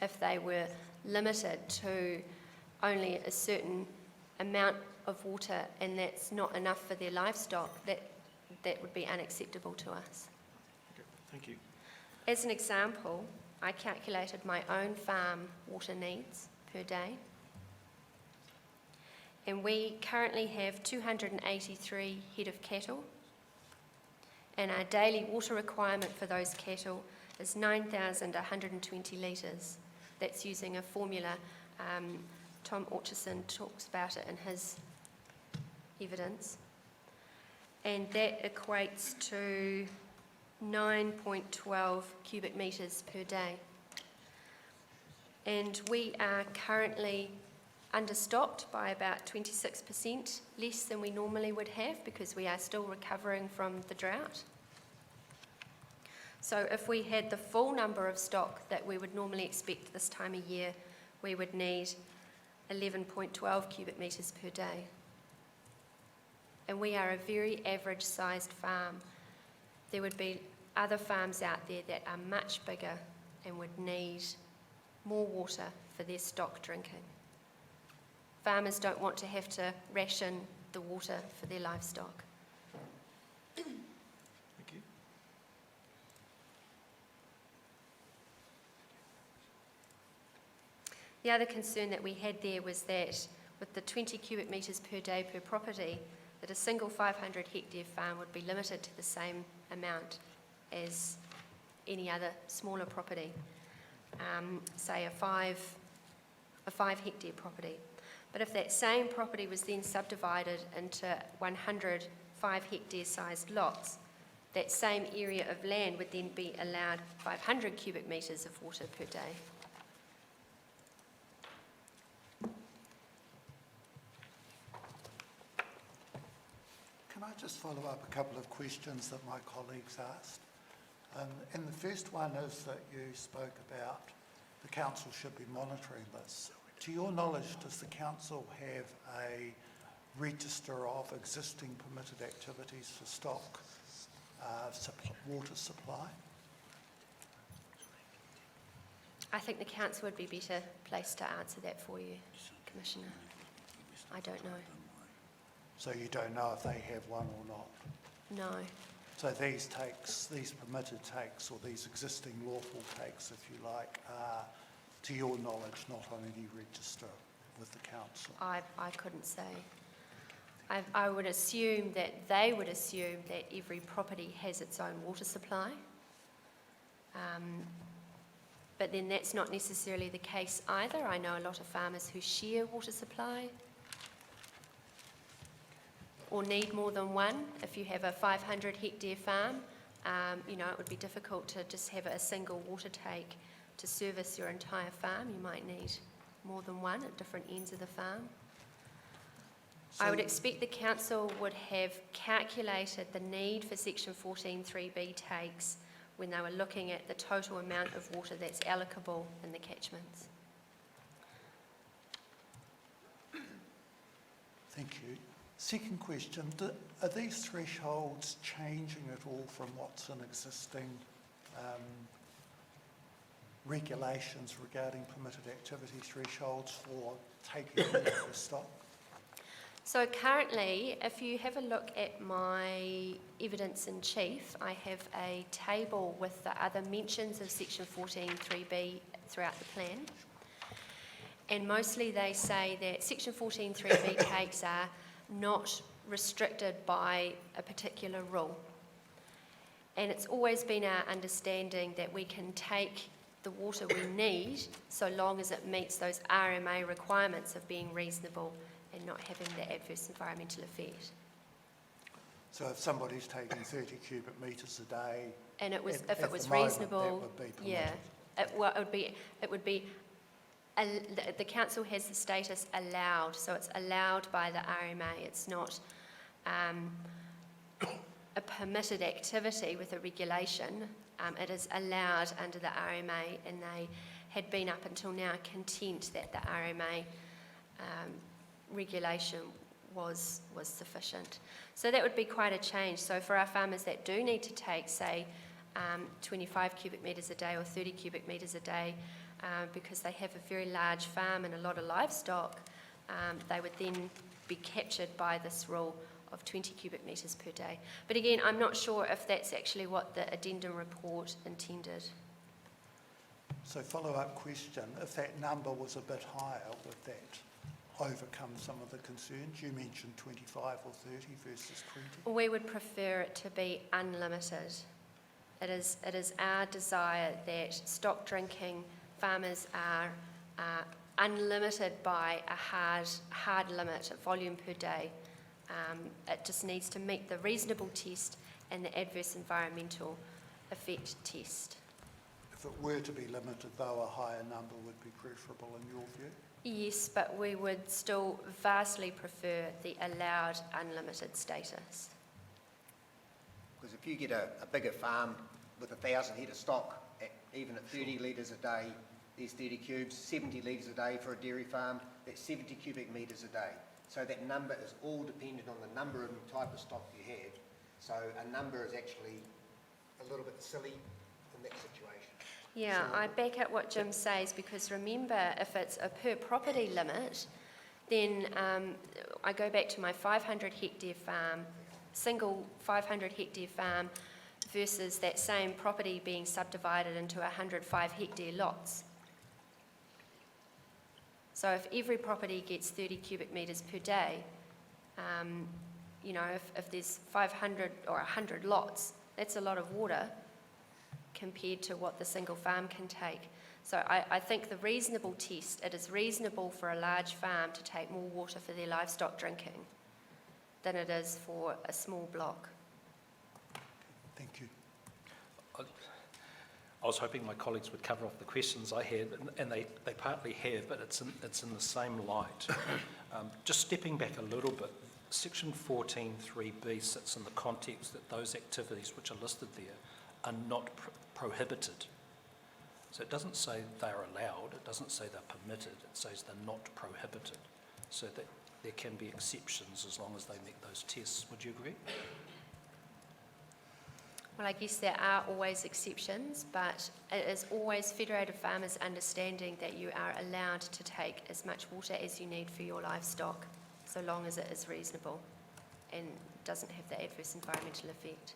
if they were limited to only a certain amount of water and that's not enough for their livestock. That would be unacceptable to us. Okay, thank you. As an example, I calculated my own farm water needs per day. And we currently have 283 head of cattle. And our daily water requirement for those cattle is 9,120 litres. That's using a formula. Tom Orchison talks about it in his evidence. And that equates to 9.12 cubic metres per day. And we are currently understocked by about 26%, less than we normally would have, because we are still recovering from the drought. So if we had the full number of stock that we would normally expect this time of year, we would need 11.12 cubic metres per day. And we are a very average-sized farm. There would be other farms out there that are much bigger and would need more water for their stock drinking. Farmers don't want to have to ration the water for their livestock. Thank you. The other concern that we had there was that with the 20 cubic metres per day per property, that a single 500 hectare farm would be limited to the same amount as any other smaller property, say a 5 hectare property. But if that same property was then subdivided into 100 5 hectare sized lots, that same area of land would then be allowed 500 cubic metres of water per day. Can I just follow up a couple of questions that my colleagues asked? And the first one is that you spoke about the council should be monitoring this. To your knowledge, does the council have a register of existing permitted activities for stock water supply? I think the council would be better placed to answer that for you, Commissioner. I don't know. So you don't know if they have one or not? No. So these takes, these permitted takes, or these existing lawful takes, if you like, are, to your knowledge, not on any register with the council? I couldn't say. I would assume that they would assume that every property has its own water supply. But then that's not necessarily the case either. I know a lot of farmers who share water supply or need more than one. If you have a 500 hectare farm, it would be difficult to just have a single water take to service your entire farm. You might need more than one at different ends of the farm. I would expect the council would have calculated the need for section 14.3b takes when they were looking at the total amount of water that's allocable in the catchments. Thank you. Second question, are these thresholds changing at all from what's in existing regulations regarding permitted activity thresholds for taking water for stock? So currently, if you have a look at my evidence in chief, I have a table with the other mentions of section 14.3b throughout the plan. And mostly they say that section 14.3b takes are not restricted by a particular rule. And it's always been our understanding that we can take the water we need so long as it meets those RMA requirements of being reasonable and not having the adverse environmental effect. So if somebody's taking 30 cubic metres a day, and it was, if it was the moment, reasonable, that would be permitted. it would be. The council has the status allowed, so it's allowed by the RMA. It's not a permitted activity with a regulation. It is allowed under the RMA, and they had been up until now content that the RMA regulation was sufficient. So that would be quite a change. So for our farmers that do need to take, say, 25 cubic metres a day or 30 cubic metres a day, because they have a very large farm and a lot of livestock, they would then be captured by this rule of 20 cubic metres per day. But again, I'm not sure if that's actually what the addendum report intended. So follow-up question, if that number was a bit higher, would that overcome some of the concerns? You mentioned 25 or 30 versus 20. We would prefer it to be unlimited. It is our desire that stock drinking farmers are unlimited by a hard limit, a volume per day. It just needs to meet the reasonable test and the adverse environmental effect test. If it were to be limited, though, a higher number would be preferable in your view? Yes, but we would still vastly prefer the allowed unlimited status. Because if you get a bigger farm with 1,000 head of stock, even at 30 litres a day, there's 30 cubes, 70 litres a day for a dairy farm, that's 70 cubic metres a day. So that number is all dependent on the number and type of stock you have. So a number is actually a little bit silly in that situation. Yeah, So I back up what Jim says, because remember, if it's a per property limit, then I go back to my 500 hectare farm, single 500 hectare farm, versus that same property being subdivided into 105 hectare lots. So if every property gets 30 cubic metres per day, if there's 500 or 100 lots, that's a lot of water compared to what the single farm can take. So I think the reasonable test, it is reasonable for a large farm to take more water for their livestock drinking than it is for a small block. Thank you. I was hoping my colleagues would cover off the questions I had, and they partly have, but it's in the same light. Just stepping back a little bit, Section 14.3b sits in the context that those activities which are listed there are not prohibited. So it doesn't say they're allowed, it doesn't say they're permitted, it says they're not prohibited. So that there can be exceptions as long as they meet those tests. Would you agree? Well, I guess there are always exceptions, but it is always Federated Farmers' understanding that you are allowed to take as much water as you need for your livestock, so long as it is reasonable and doesn't have the adverse environmental effect.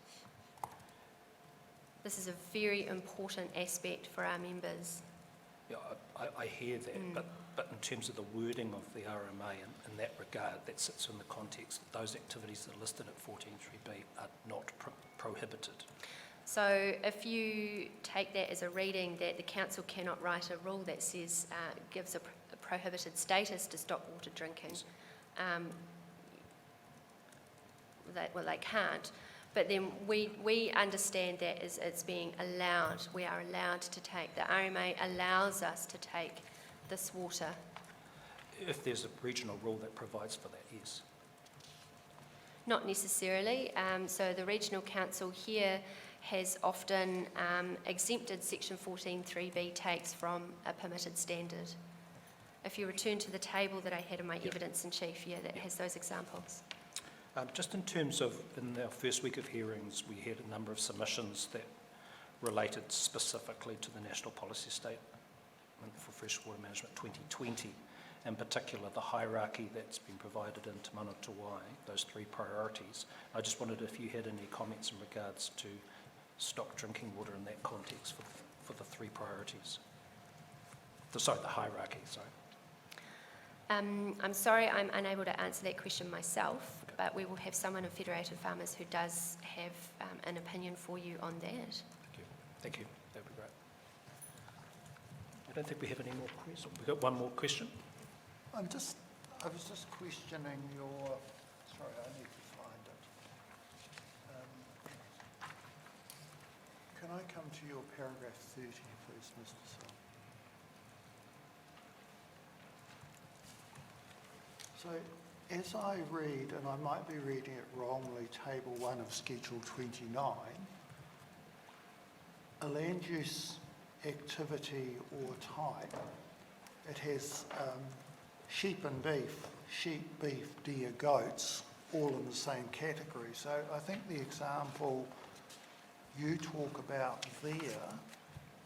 This is a very important aspect for our members. Yeah, I hear that, but in terms of the wording of the RMA in that regard, that sits in the context that those activities that are listed at 14.3b are not prohibited. So if you take that as a reading that the council cannot write a rule that says gives a prohibited status to stock water drinking, they can't. But then we understand that as it's being allowed. We are allowed to take. The RMA allows us to take this water. If there's a regional rule that provides for that, yes. Not necessarily. So the Regional Council here has often exempted Section 14.3b takes from a permitted standard. If you return to the table that I had in my evidence in chief, that has those examples. Just in terms of, in our first week of hearings, we had a number of submissions that related specifically to the National Policy Statement for Freshwater Management 2020, in particular the hierarchy that's been provided in Te Manawatū, those three priorities. I just wondered if you had any comments in regards to stock drinking water in that context for the three priorities. The hierarchy, sorry. I'm sorry I'm unable to answer that question myself, but we will have someone in Federated Farmers who does have an opinion for you on that. Thank you. That would be great. I don't think we have any more questions. We've got one more question. I was just questioning your, sorry, I need to find it. Can I come to your paragraph 30, please, Mr. Sol? So As I read, and I might be reading it wrongly, Table 1 of Schedule 29, a land use activity or type, it has sheep and beef, deer, goats, all in the same category. So I think the example you talk about there,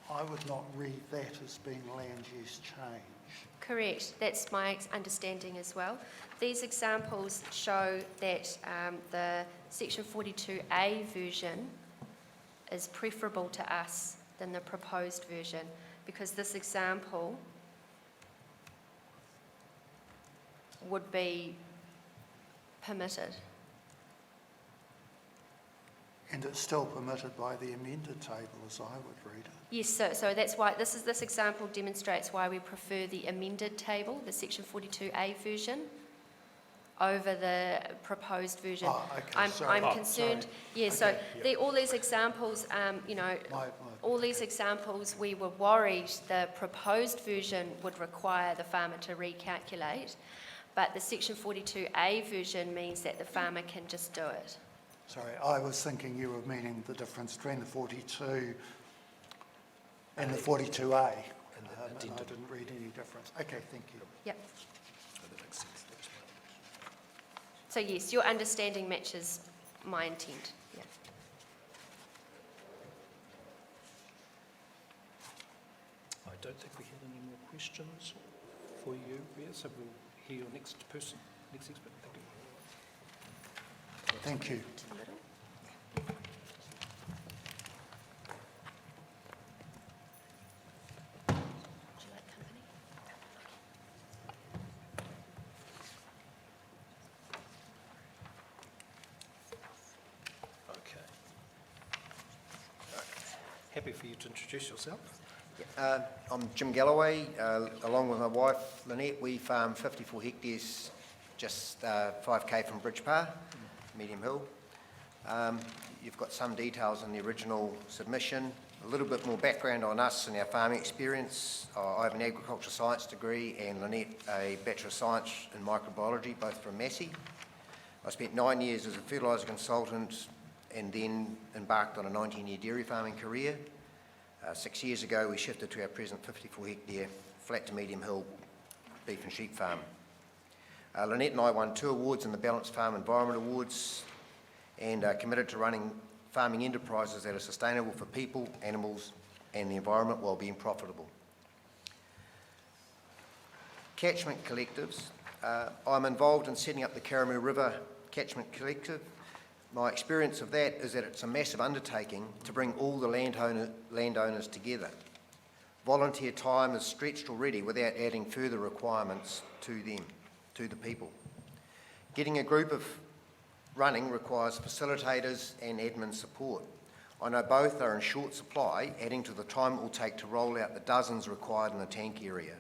I would not read that as being land use change. Correct, that's my understanding as well. These examples show that the Section 42A version is preferable to us than the proposed version, because this example would be permitted. And it's still permitted by the amended table, as I would read it. Yes, so that's why this example demonstrates why we prefer the amended table, the Section 42A version, over the proposed version. Oh, okay, sorry. I'm concerned. Sorry. Yeah, Okay, so yeah. all these examples, all these examples, we were worried the proposed version would require the farmer to recalculate, but the Section 42A version means that the farmer can just do it. Sorry, I was thinking you were meaning the difference between the 42 and the 42A. And I didn't read any difference. Okay, thank you. Yep. So yes, your understanding matches my intent. Yeah. I don't think we have any more questions for you, Bea, so we'll hear your next person, next expert. Thank you. Thank you. To the middle. Would you like company? Okay. Happy for you to introduce yourself. I'm Jim Galloway. Along with my wife Lynette, we farm 54 hectares just 5k from Bridgepa, Medium Hill. You've got some details in the original submission, a little bit more background on us and our farming experience. I have an agricultural science degree and Lynette a Bachelor of Science in microbiology, both from Massey. I spent 9 years as a fertiliser consultant and then embarked on a 19-year dairy farming career. 6 years ago, we shifted to our present 54-hectare flat to medium hill beef and sheep farm. Lynette and I won 2 awards in the Balanced Farm Environment Awards and are committed to running farming enterprises that are sustainable for people, animals and the environment while being profitable. Catchment collectives. I'm involved in setting up the Karamu River Catchment Collective. My experience of that is that it's a massive undertaking to bring all the landowners together. Volunteer time is stretched already without adding further requirements to them, to the people. Getting a group of running requires facilitators and admin support. I know both are in short supply, adding to the time it will take to roll out the dozens required in the tank area.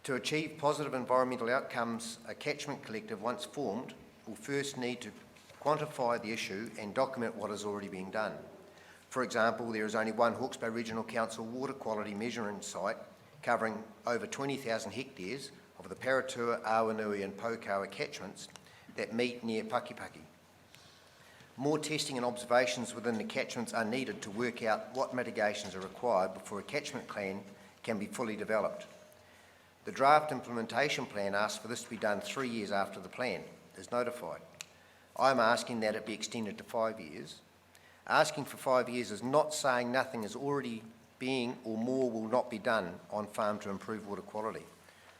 To achieve positive environmental outcomes, a catchment collective, once formed, will first need to quantify the issue and document what is already being done. For example, there is only one Hawke's Bay Regional Council water quality measuring site covering over 20,000 hectares of the Paratua, Awanui and Pokawa catchments that meet near Pakipaki. More testing and observations within the catchments are needed to work out what mitigations are required before a catchment plan can be fully developed. The draft implementation plan asks for this to be done 3 years after the plan is notified. I'm asking that it be extended to 5 years. Asking for 5 years is not saying nothing is already being or more will not be done on farm to improve water quality.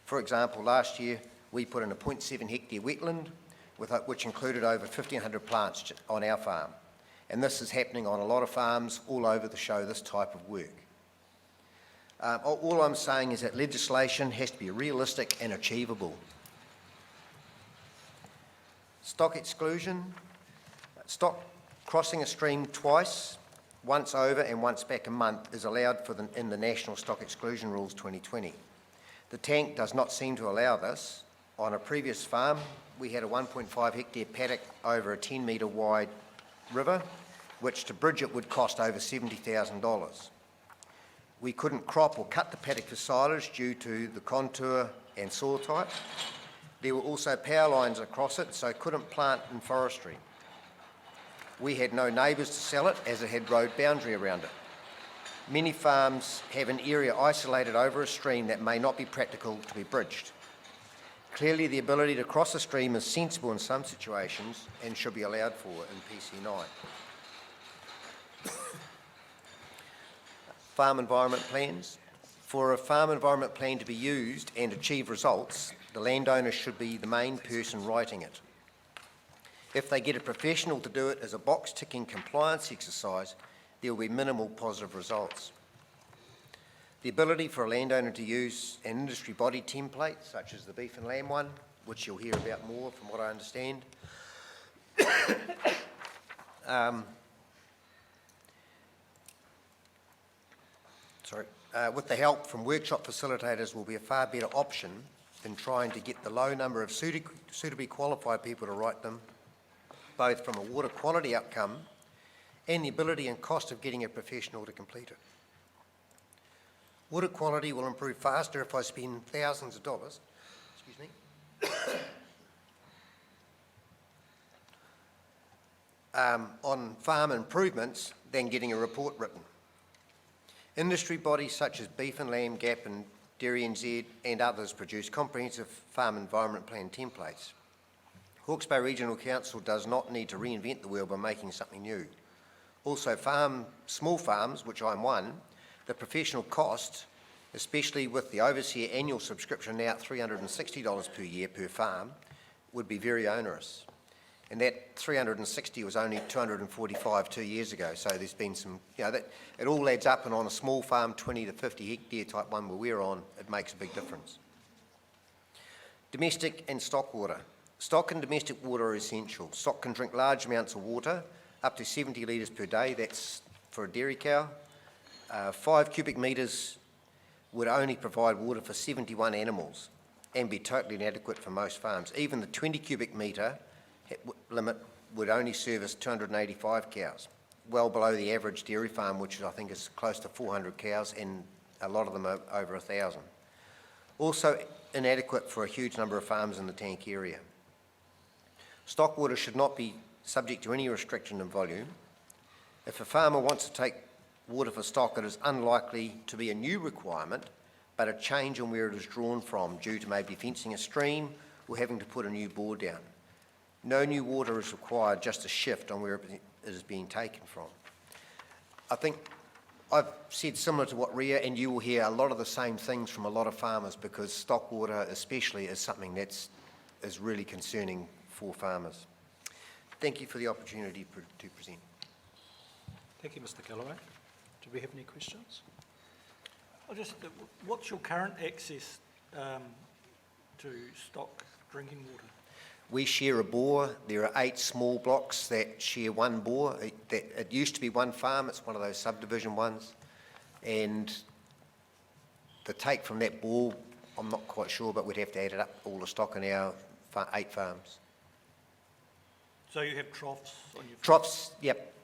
For example, last year we put in a 0.7 hectare wetland which included over 1,500 plants on our farm. And this is happening on a lot of farms all over the show, this type of work. All I'm saying is that legislation has to be realistic and achievable. Stock exclusion. Stock crossing a stream twice, once over and once back a month, is allowed in the National Stock Exclusion Rules 2020. The tank does not seem to allow this. On a previous farm, we had a 1.5 hectare paddock over a 10 metre wide river, which to bridge it would cost over $70,000. We couldn't crop or cut the paddock for silage due to the contour and soil type. There were also power lines across it, so it couldn't plant in forestry. We had no neighbours to sell it, as it had road boundary around it. Many farms have an area isolated over a stream that may not be practical to be bridged. Clearly, the ability to cross a stream is sensible in some situations and should be allowed for in PC9. Farm environment plans. For a farm environment plan to be used and achieve results, the landowner should be the main person writing it. If they get a professional to do it as a box-ticking compliance exercise, there will be minimal positive results. The ability for a landowner to use an industry body template, such as the beef and lamb one, which you'll hear about more from what I understand. With the help from workshop facilitators will be a far better option than trying to get the low number of suitably qualified people to write them, both from a water quality outcome and the ability and cost of getting a professional to complete it. Water quality will improve faster if I spend thousands of dollars, on farm improvements than getting a report written. Industry bodies such as Beef and Lamb, GAP and Dairy NZ and others produce comprehensive farm environment plan templates. Hawke's Bay Regional Council does not need to reinvent the wheel by making something new. Also, small farms, which I'm one, the professional cost, especially with the overseer annual subscription now at $360 per year per farm, would be very onerous. And that 360 was only 245 2 years ago. So there's been some, that it all adds up, and on a small farm, 20 to 50 hectare type one where we're on, it makes a big difference. Domestic and stock water. Stock and domestic water are essential. Stock can drink large amounts of water, up to 70 litres per day. That's for a dairy cow. 5 cubic metres would only provide water for 71 animals and be totally inadequate for most farms. Even the 20 cubic metre limit would only service 285 cows, well below the average dairy farm, which I think is close to 400 cows, and a lot of them are over 1,000. Also inadequate for a huge number of farms in the tank area. Stock water should not be subject to any restriction in volume. If a farmer wants to take water for stock, it is unlikely to be a new requirement, but a change in where it is drawn from due to maybe fencing a stream or having to put a new bore down. No new water is required, just a shift on where it is being taken from. I think I've said similar to what Ria, and you will hear a lot of the same things from a lot of farmers, because stock water especially is something that's really concerning for farmers. Thank you for the opportunity to present. Thank you, Mr. Galloway. Do we have any questions? What's your current access to stock drinking water? We share a bore. There are 8 small blocks that share one bore. It used to be one farm. It's one of those subdivision ones. And the take from that bore, I'm not quite sure, but we'd have to add it up, all the stock in our 8 farms. So you have troughs on your farm? Troughs, yep.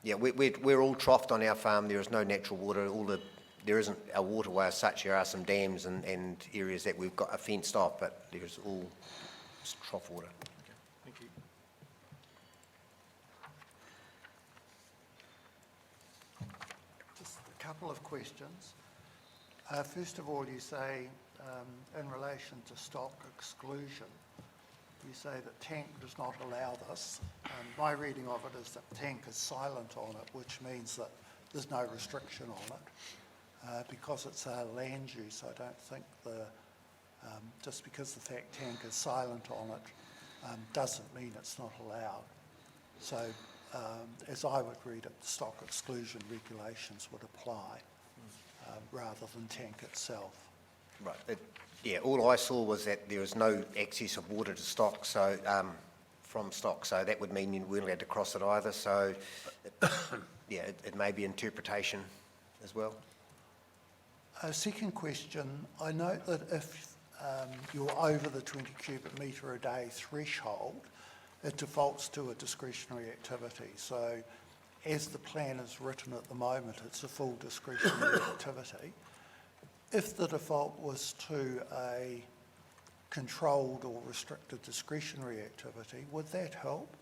Yeah, we're all troughed on our farm. There is no natural water. There isn't a waterway as such. There are some dams and areas that we've got fenced off, but there's all trough water. Okay, thank you. Just a couple of questions. First of all, you say in relation to stock exclusion, you say that tank does not allow this. My reading of it is that tank is silent on it, which means that there's no restriction on it. Because it's a land use, I don't think just because the fact tank is silent on it doesn't mean it's not allowed. So as I would read it, the stock exclusion regulations would apply rather than tank itself. Right. All I saw was that there was no access of water to stock, so from stock, so that would mean you weren't allowed to cross it either. So it may be interpretation as well. A second question, I note that if you're over the 20 cubic metre a day threshold, it defaults to a discretionary activity. So as the plan is written at the moment, it's a full discretionary activity. If the default was to a controlled or restricted discretionary activity, would that help?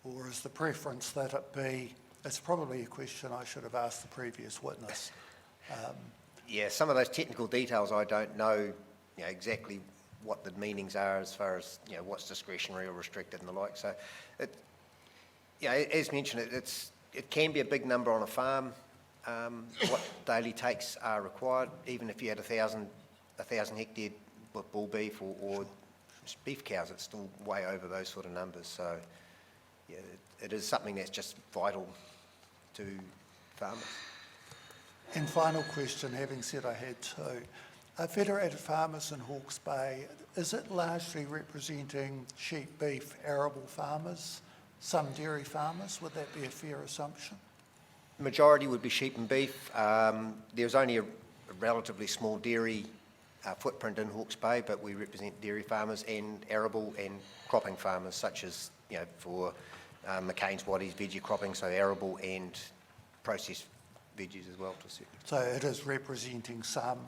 Or is the preference that it be, it's probably a question I should have asked the previous witness. Yeah, some of those technical details I don't know, exactly what the meanings are as far as, what's discretionary or restricted and the like. So, as mentioned, it can be a big number on a farm. What daily takes are required, even if you had 1,000 hectare bull beef or beef cows, it's still way over those sort of numbers. So, yeah, it is something that's just vital to farmers. And final question, having said I had two. Federated Farmers in Hawke's Bay, is it largely representing sheep, beef, arable farmers, some dairy farmers? Would that be a fair assumption? The majority would be sheep and beef. There's only a relatively small dairy footprint in Hawke's Bay, but we represent dairy farmers and arable and cropping farmers, such as, for McCain's Waddies, veggie cropping, so arable and processed veggies as well. So it is representing some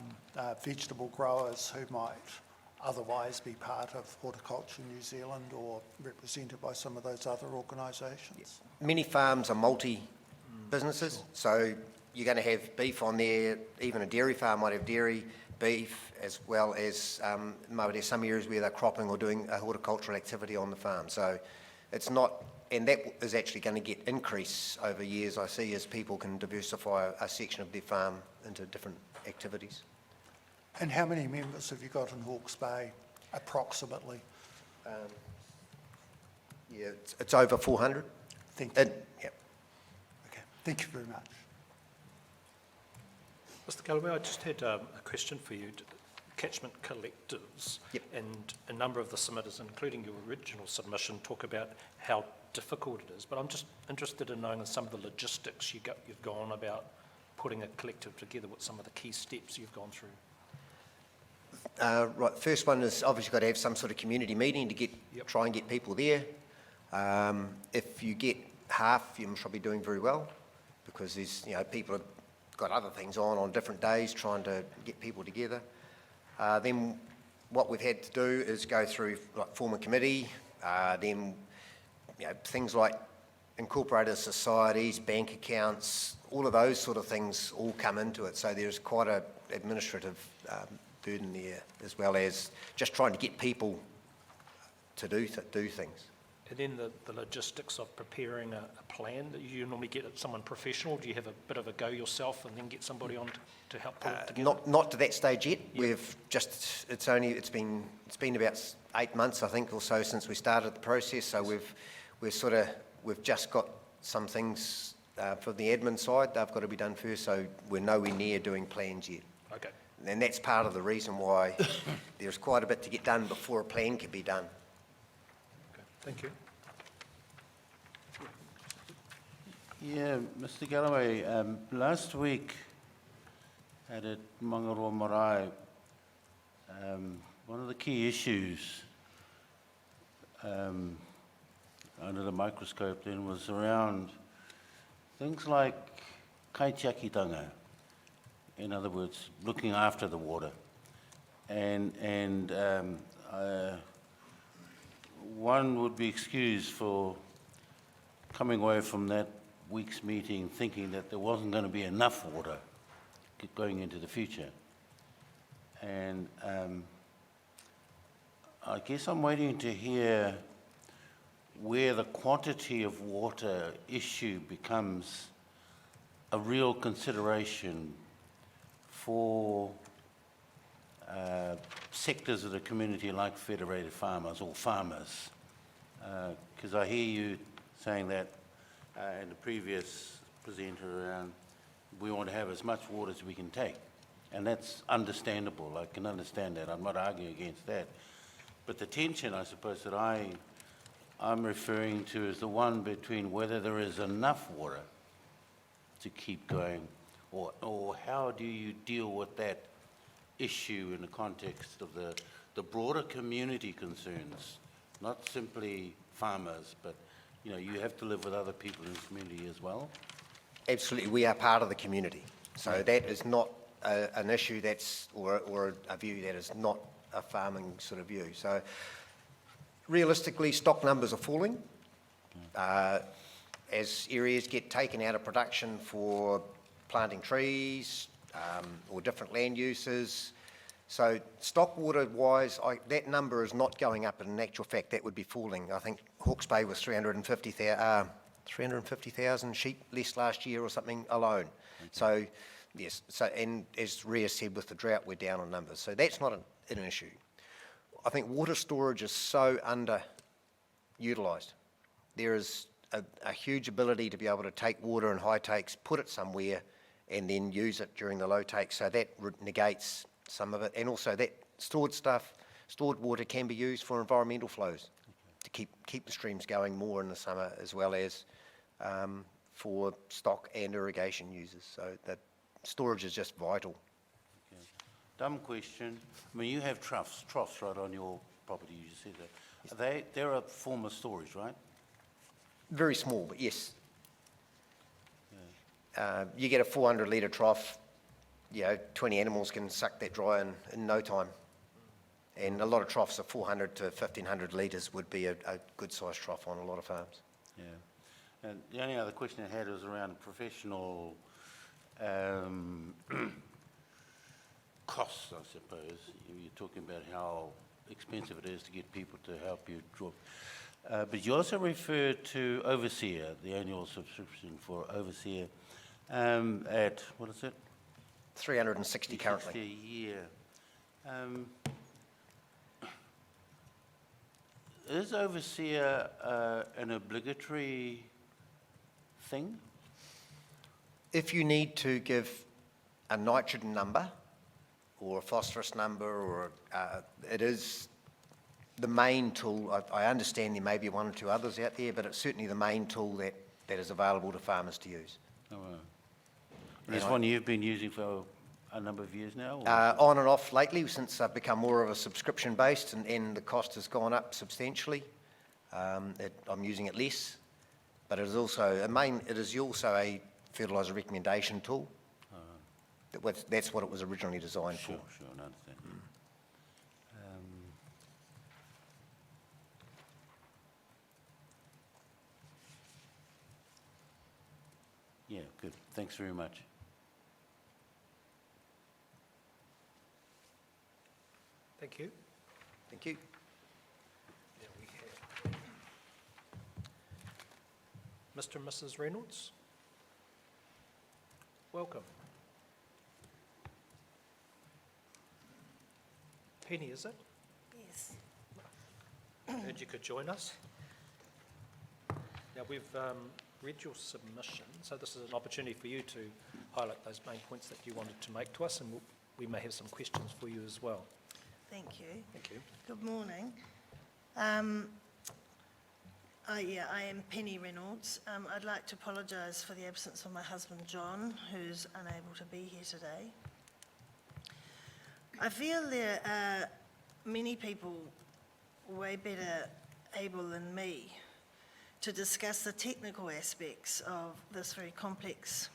vegetable growers who might otherwise be part of Horticulture New Zealand or represented by some of those other organisations? Yes. Many farms are multi-businesses, sure. So you're going to have beef on there. Even a dairy farm might have dairy, beef, as well as might have some areas where they're cropping or doing a horticultural activity on the farm. So it's not, and that is actually going to get increase over years, I see, as people can diversify a section of their farm into different activities. And how many members have you got in Hawke's Bay, approximately? Yeah, it's over 400. Thank you. Yeah. Okay, thank you very much. Mr. Galloway, I just had a question for you. Catchment collectives, yep. And a number of the submitters, including your original submission, talk about how difficult it is. But I'm just interested in knowing some of the logistics you've gone about putting a collective together, what some of the key steps you've gone through. Right, first one is obviously got to have some sort of community meeting to try and get people there. If you get half, you're probably doing very well, because there's people have got other things on different days trying to get people together. Then what we've had to do is go through form a committee, then things like incorporated societies, bank accounts, all of those sort of things all come into it. So there's quite an administrative burden there, as well as just trying to get people to do things. And then the logistics of preparing a plan, that you normally get someone professional. Do you have a bit of a go yourself and then get somebody on to help pull it together? Not to that stage yet. Yep. We've just it's been about 8 months, I think, or so since we started the process. So we've just got some things for the admin side. They've got to be done first. So we're nowhere near doing plans yet. Okay. And that's part of the reason why there's quite a bit to get done before a plan can be done. Okay. Thank you. Yeah, Mr. Galloway, last week at Mangaroa Marae, one of the key issues under the microscope then was around things like kaitiakitanga, in other words, looking after the water. And one would be excused for coming away from that week's meeting thinking that there wasn't going to be enough water going into the future. And I guess I'm waiting to hear where the quantity of water issue becomes a real consideration for sectors of the community like Federated Farmers or farmers. Because I hear you saying that and the previous presenter around, we want to have as much water as we can take. And that's understandable. I can understand that. I'm not arguing against that. But the tension, I suppose, that I'm referring to is the one between whether there is enough water to keep going, or how do you deal with that issue in the context of the broader community concerns, not simply farmers, but you have to live with other people in the community as well. Absolutely, we are part of the community. So that is not an issue that's, or a view that is not a farming sort of view. So realistically, stock numbers are falling. As areas get taken out of production for planting trees or different land uses. So stock water wise, that number is not going up, and in actual fact that would be falling. I think Hawke's Bay was 350,000 sheep less last year or something alone. Okay. So yes, and as Rhea said, with the drought we're down on numbers. So that's not an issue. I think water storage is so underutilised. There is a huge ability to be able to take water in high takes, put it somewhere, and then use it during the low takes. So that negates some of it. And also that stored water can be used for environmental flows, to keep the streams going more in the summer, as well as for stock and irrigation users. So that storage is just vital. Okay. Dumb question. I mean, you have troughs right on your property, you just said that. Yes. They're a form of storage, right? Very small, but yes. You get a 400 litre trough, 20 animals can suck that dry in no time. And a lot of troughs of 400 to 1,500 litres would be a good sized trough on a lot of farms. Yeah. And the only other question I had was around professional costs, I suppose. You're talking about how expensive it is to get people to help you draw. But you also referred to Overseer, the annual subscription for Overseer at, what is it? 360 currently. A year. Is Overseer an obligatory thing? If you need to give a nitrogen number or a phosphorus number, or it is the main tool. I understand there may be one or two others out there, but it's certainly the main tool that is available to farmers to use. Oh, wow. And it's one you've been using for a number of years now? On and off lately, since I've become more of a subscription based, and the cost has gone up substantially. I'm using it less, but it is also a fertiliser recommendation tool. That's what it was originally designed for. Sure, I understand. Yeah, good. Thanks very much. Thank you. Thank you. There we have Mr. and Mrs. Reynolds. Welcome. Penny, is it? Yes. Heard you could join us. Now, we've read your submission, so this is an opportunity for you to highlight those main points that you wanted to make to us, and we may have some questions for you as well. Thank you. Thank you. Good morning. I am Penny Reynolds. I'd like to apologise for the absence of my husband John, who's unable to be here today. I feel there are many people way better able than me to discuss the technical aspects of this very complex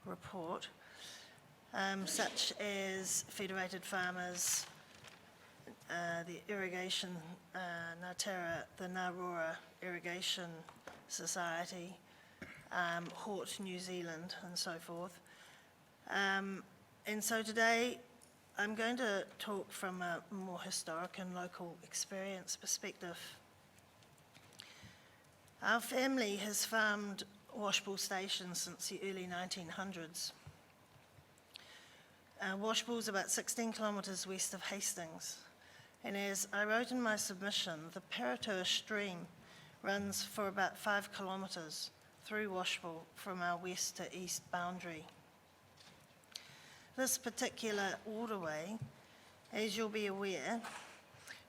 report, such as Federated Farmers, the irrigation, the Narora Irrigation Society, Hort New Zealand, and so forth. And so today I'm going to talk from a more historic and local experience perspective. Our family has farmed washpool stations since the early 1900s. Washpool's about 16 kilometres west of Hastings. And as I wrote in my submission, the Paratua stream runs for about 5 kilometres through Washpool from our west to east boundary. This particular waterway, as you'll be aware,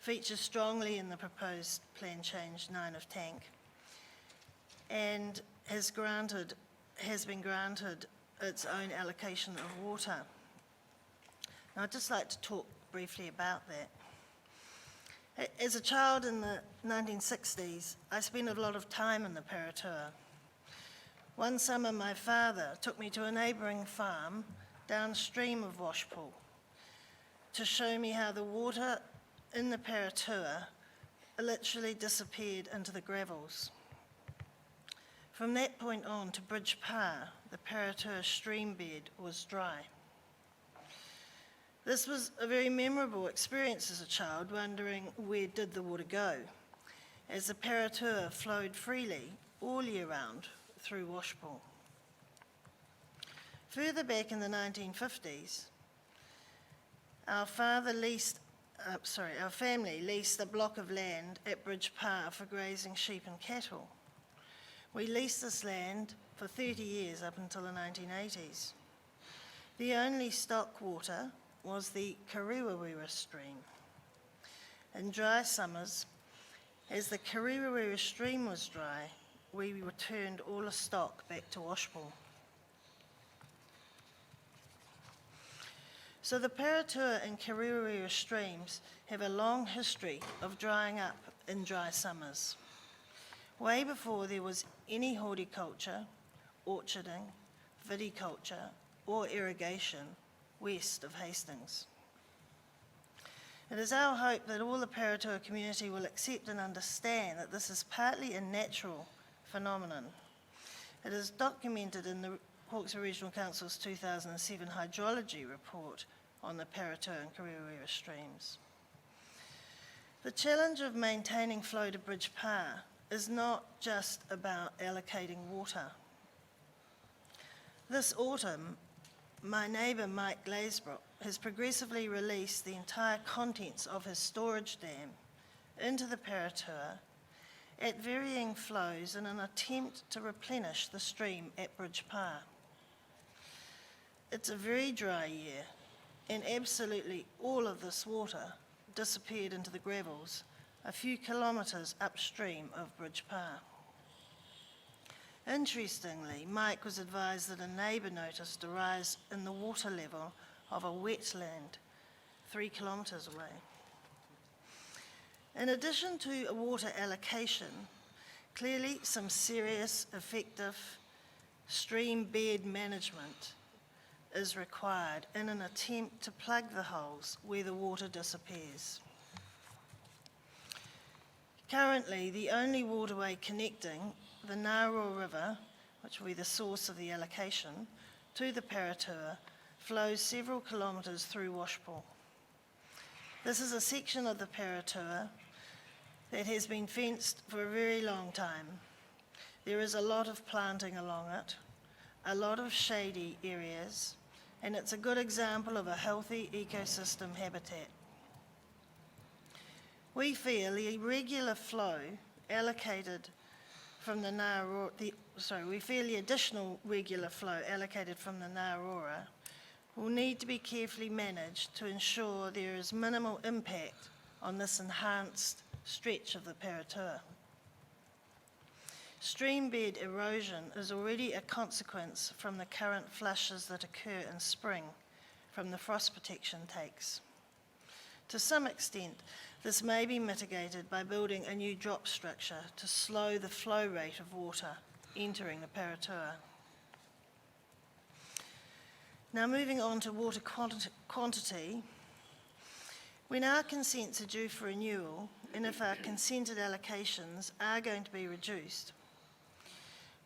features strongly in the proposed Plan Change 9 of Tank, and has been granted its own allocation of water. Now, I'd just like to talk briefly about that. As a child in the 1960s, I spent a lot of time in the Paratua. One summer, my father took me to a neighbouring farm downstream of Washpool to show me how the water in the Paratua literally disappeared into the gravels. From that point on to Bridge Pa, the Paratua stream bed was dry. This was a very memorable experience as a child, wondering where did the water go, as the Paratua flowed freely all year round through Washpool. Further back in the 1950s, our family leased a block of land at Bridge Pa for grazing sheep and cattle. We leased this land for 30 years up until the 1980s. The only stock water was the Kariwawira stream. In dry summers, as the Kariwawira stream was dry, we returned all the stock back to Washpool. So the Paratua and Kariwawira streams have a long history of drying up in dry summers. Way before there was any horticulture, orcharding, viticulture, or irrigation west of Hastings. It is our hope that all the Paratua community will accept and understand that this is partly a natural phenomenon. It is documented in the Hawke's Regional Council's 2007 hydrology report on the Paratua and Kariwawira streams. The challenge of maintaining flow to Bridge Pa is not just about allocating water. This autumn, my neighbour Mike Glazebrook has progressively released the entire contents of his storage dam into the Paratua at varying flows in an attempt to replenish the stream at Bridge Pa. It's a very dry year, and absolutely all of this water disappeared into the gravels a few kilometres upstream of Bridge Pa. Interestingly, Mike was advised that a neighbour noticed a rise in the water level of a wetland 3 kilometres away. In addition to a water allocation, clearly some serious, effective stream bed management is required in an attempt to plug the holes where the water disappears. Currently, the only waterway connecting the Ngāroa River, which will be the source of the allocation, to the Paratua, flows several kilometres through Washpool. This is a section of the Paratua that has been fenced for a very long time. There is a lot of planting along it, a lot of shady areas, and it's a good example of a healthy ecosystem habitat. We feel the irregular flow allocated from the additional regular flow allocated from the Ngāroa will need to be carefully managed to ensure there is minimal impact on this enhanced stretch of the Paratua. Streambed erosion is already a consequence from the current flushes that occur in spring from the frost protection takes. To some extent, this may be mitigated by building a new drop structure to slow the flow rate of water entering the Paratua. Now moving on to water quantity, when our consents are due for renewal, and if our consented allocations are going to be reduced,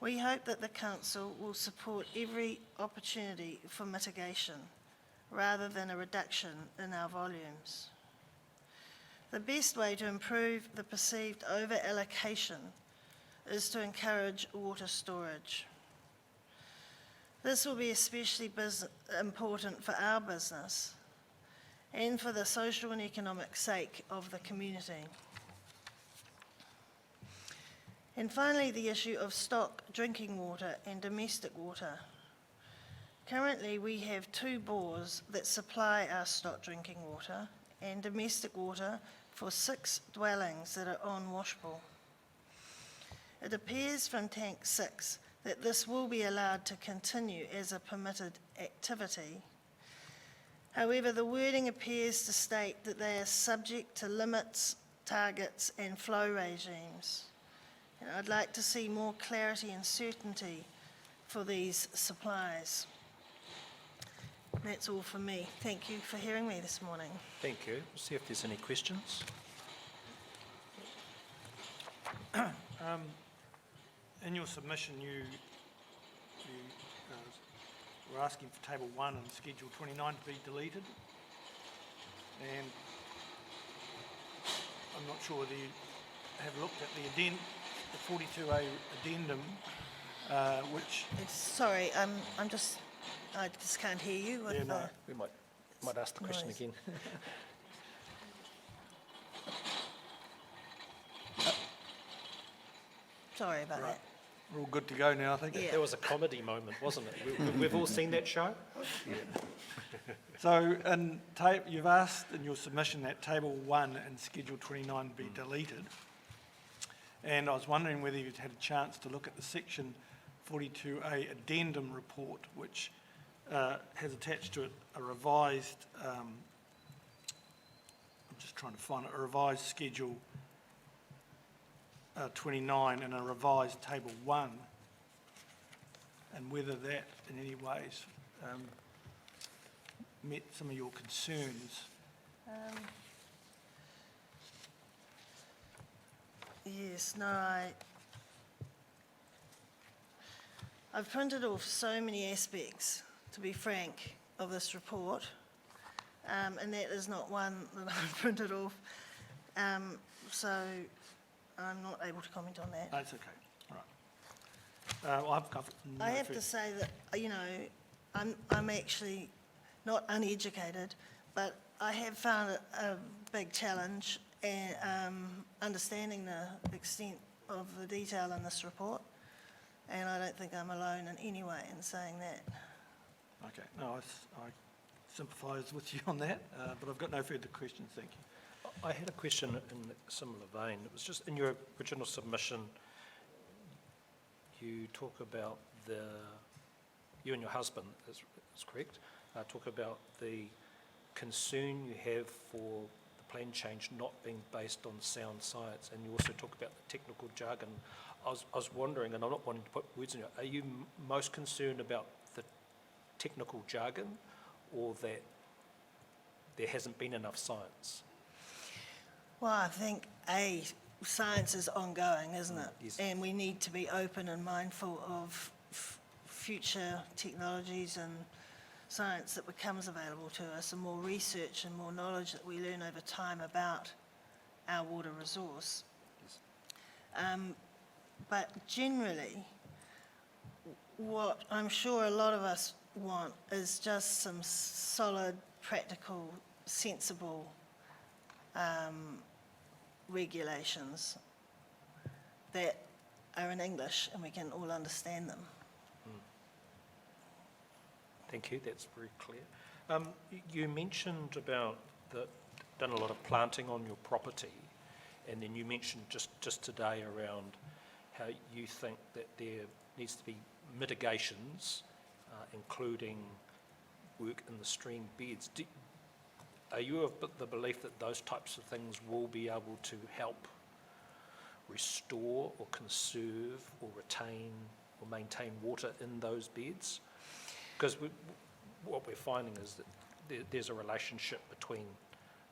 we hope that the Council will support every opportunity for mitigation rather than a reduction in our volumes. The best way to improve the perceived over-allocation is to encourage water storage. This will be especially important for our business and for the social and economic sake of the community. And finally, the issue of stock drinking water and domestic water. Currently, we have 2 bores that supply our stock drinking water and domestic water for 6 dwellings that are on Washpool. It appears from Tank 6 that this will be allowed to continue as a permitted activity. However, the wording appears to state that they are subject to limits, targets, and flow regimes. And I'd like to see more clarity and certainty for these supplies. That's all from me. Thank you for hearing me this morning. Thank you. See if there's any questions. In your submission, you were asking for Table 1 and Schedule 29 to be deleted. And I'm not sure whether you have looked at the 42A addendum, which... Sorry, I just can't hear you. With Yeah, no, we might ask the question noise. again. Sorry about that. We're all good to go now, I think. Yeah. There was a comedy moment, wasn't it? We've all seen that show? So you've asked in your submission that Table 1 and Schedule 29 be deleted. And I was wondering whether you'd had a chance to look at the Section 42A Addendum report, which has attached to it a revised, I'm just trying to find it, a revised Schedule 29 and a revised Table 1, and whether that in any ways met some of your concerns. Yes, no, I've printed off so many aspects, to be frank, of this report, and that is not one that I've printed off, so I'm not able to comment on that. That's okay, all right. Well, I have to say that, you know, I'm actually not uneducated, but I have found it a big challenge understanding the extent of the detail in this report, and I don't think I'm alone in any way in saying that. Okay, no, I sympathise with you on that, but I've got no further questions, thank you. I had a question in a similar vein. It was just in your original submission, you talk about you and your husband, is correct, talk about the concern you have for the plan change not being based on sound science, and you also talk about the technical jargon. I was wondering, and I'm not wanting to put words in you, are you most concerned about the technical jargon, or that there hasn't been enough science? Well, I think, science is ongoing, isn't it? Yes. And we need to be open and mindful of future technologies and science that becomes available to us, and more research and more knowledge that we learn over time about our water resource. Yes. But generally, what I'm sure a lot of us want is just some solid, practical, sensible regulations that are in English and we can all understand them. Thank you, that's very clear. You mentioned about done a lot of planting on your property, and then you mentioned just today around how you think that there needs to be mitigations, including work in the stream beds. Are you of the belief that those types of things will be able to help restore or conserve or retain or maintain water in those beds? Because what we're finding is that there's a relationship between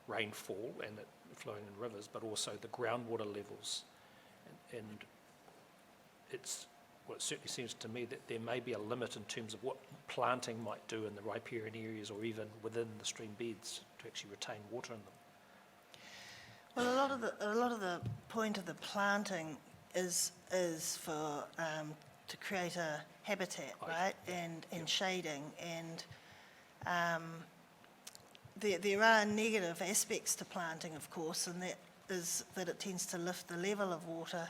rainfall and it flowing in rivers, but also the groundwater levels. And it certainly seems to me that there may be a limit in terms of what planting might do in the riparian areas or even within the stream beds to actually retain water in them. Well, a lot of the point of the planting is for to create a habitat, right, and shading, and there are negative aspects to planting, of course, and that is that it tends to lift the level of water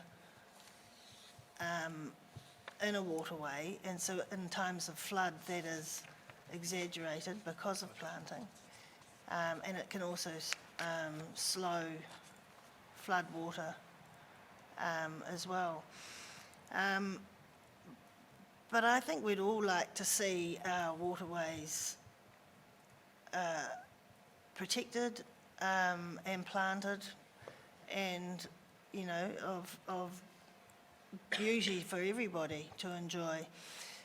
in a waterway, and so in times of flood that is exaggerated because of planting, and it can also slow flood water as well. But I think we'd all like to see our waterways protected and planted, and, you know, of beauty for everybody to enjoy.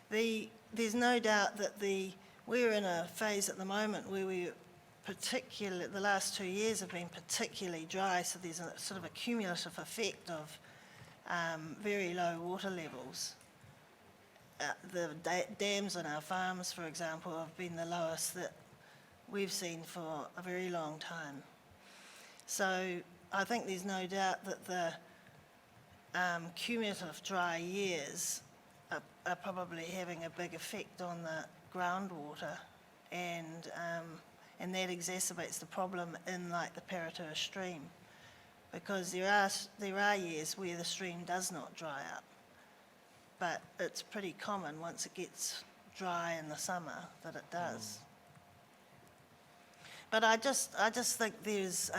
There's no doubt that the we're in a phase at the moment where the last 2 years have been particularly dry, so there's a sort of a cumulative effect of very low water levels. The dams on our farms, for example, have been the lowest that we've seen for a very long time. So I think there's no doubt that the cumulative dry years are probably having a big effect on the groundwater, and that exacerbates the problem in like the Paratua stream, because there are years where the stream does not dry up, but it's pretty common once it gets dry in the summer that it does. But I just think there's,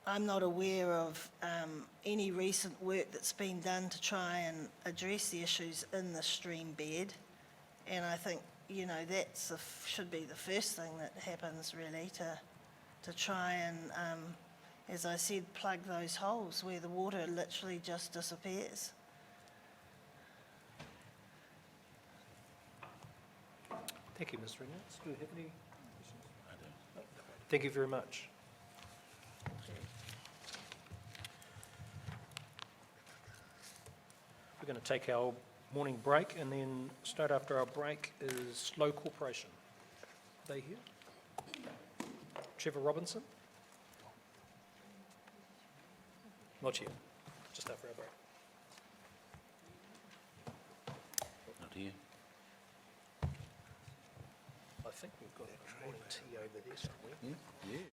I'm not aware of any recent work that's been done to try and address the issues in the stream bed, and I think, you know, that's should be the first thing that happens really, to try and, as I said, plug those holes where the water literally just disappears. Thank you, Ms. Reynolds. Do you have any questions? I don't. Thank you very much. We're going to take our morning break, and then straight after our break is Slow Corporation. Are they here? Trevor Robinson? Not yet, just after our break. Not here. I think we've got a morning tea over there somewhere. Yeah.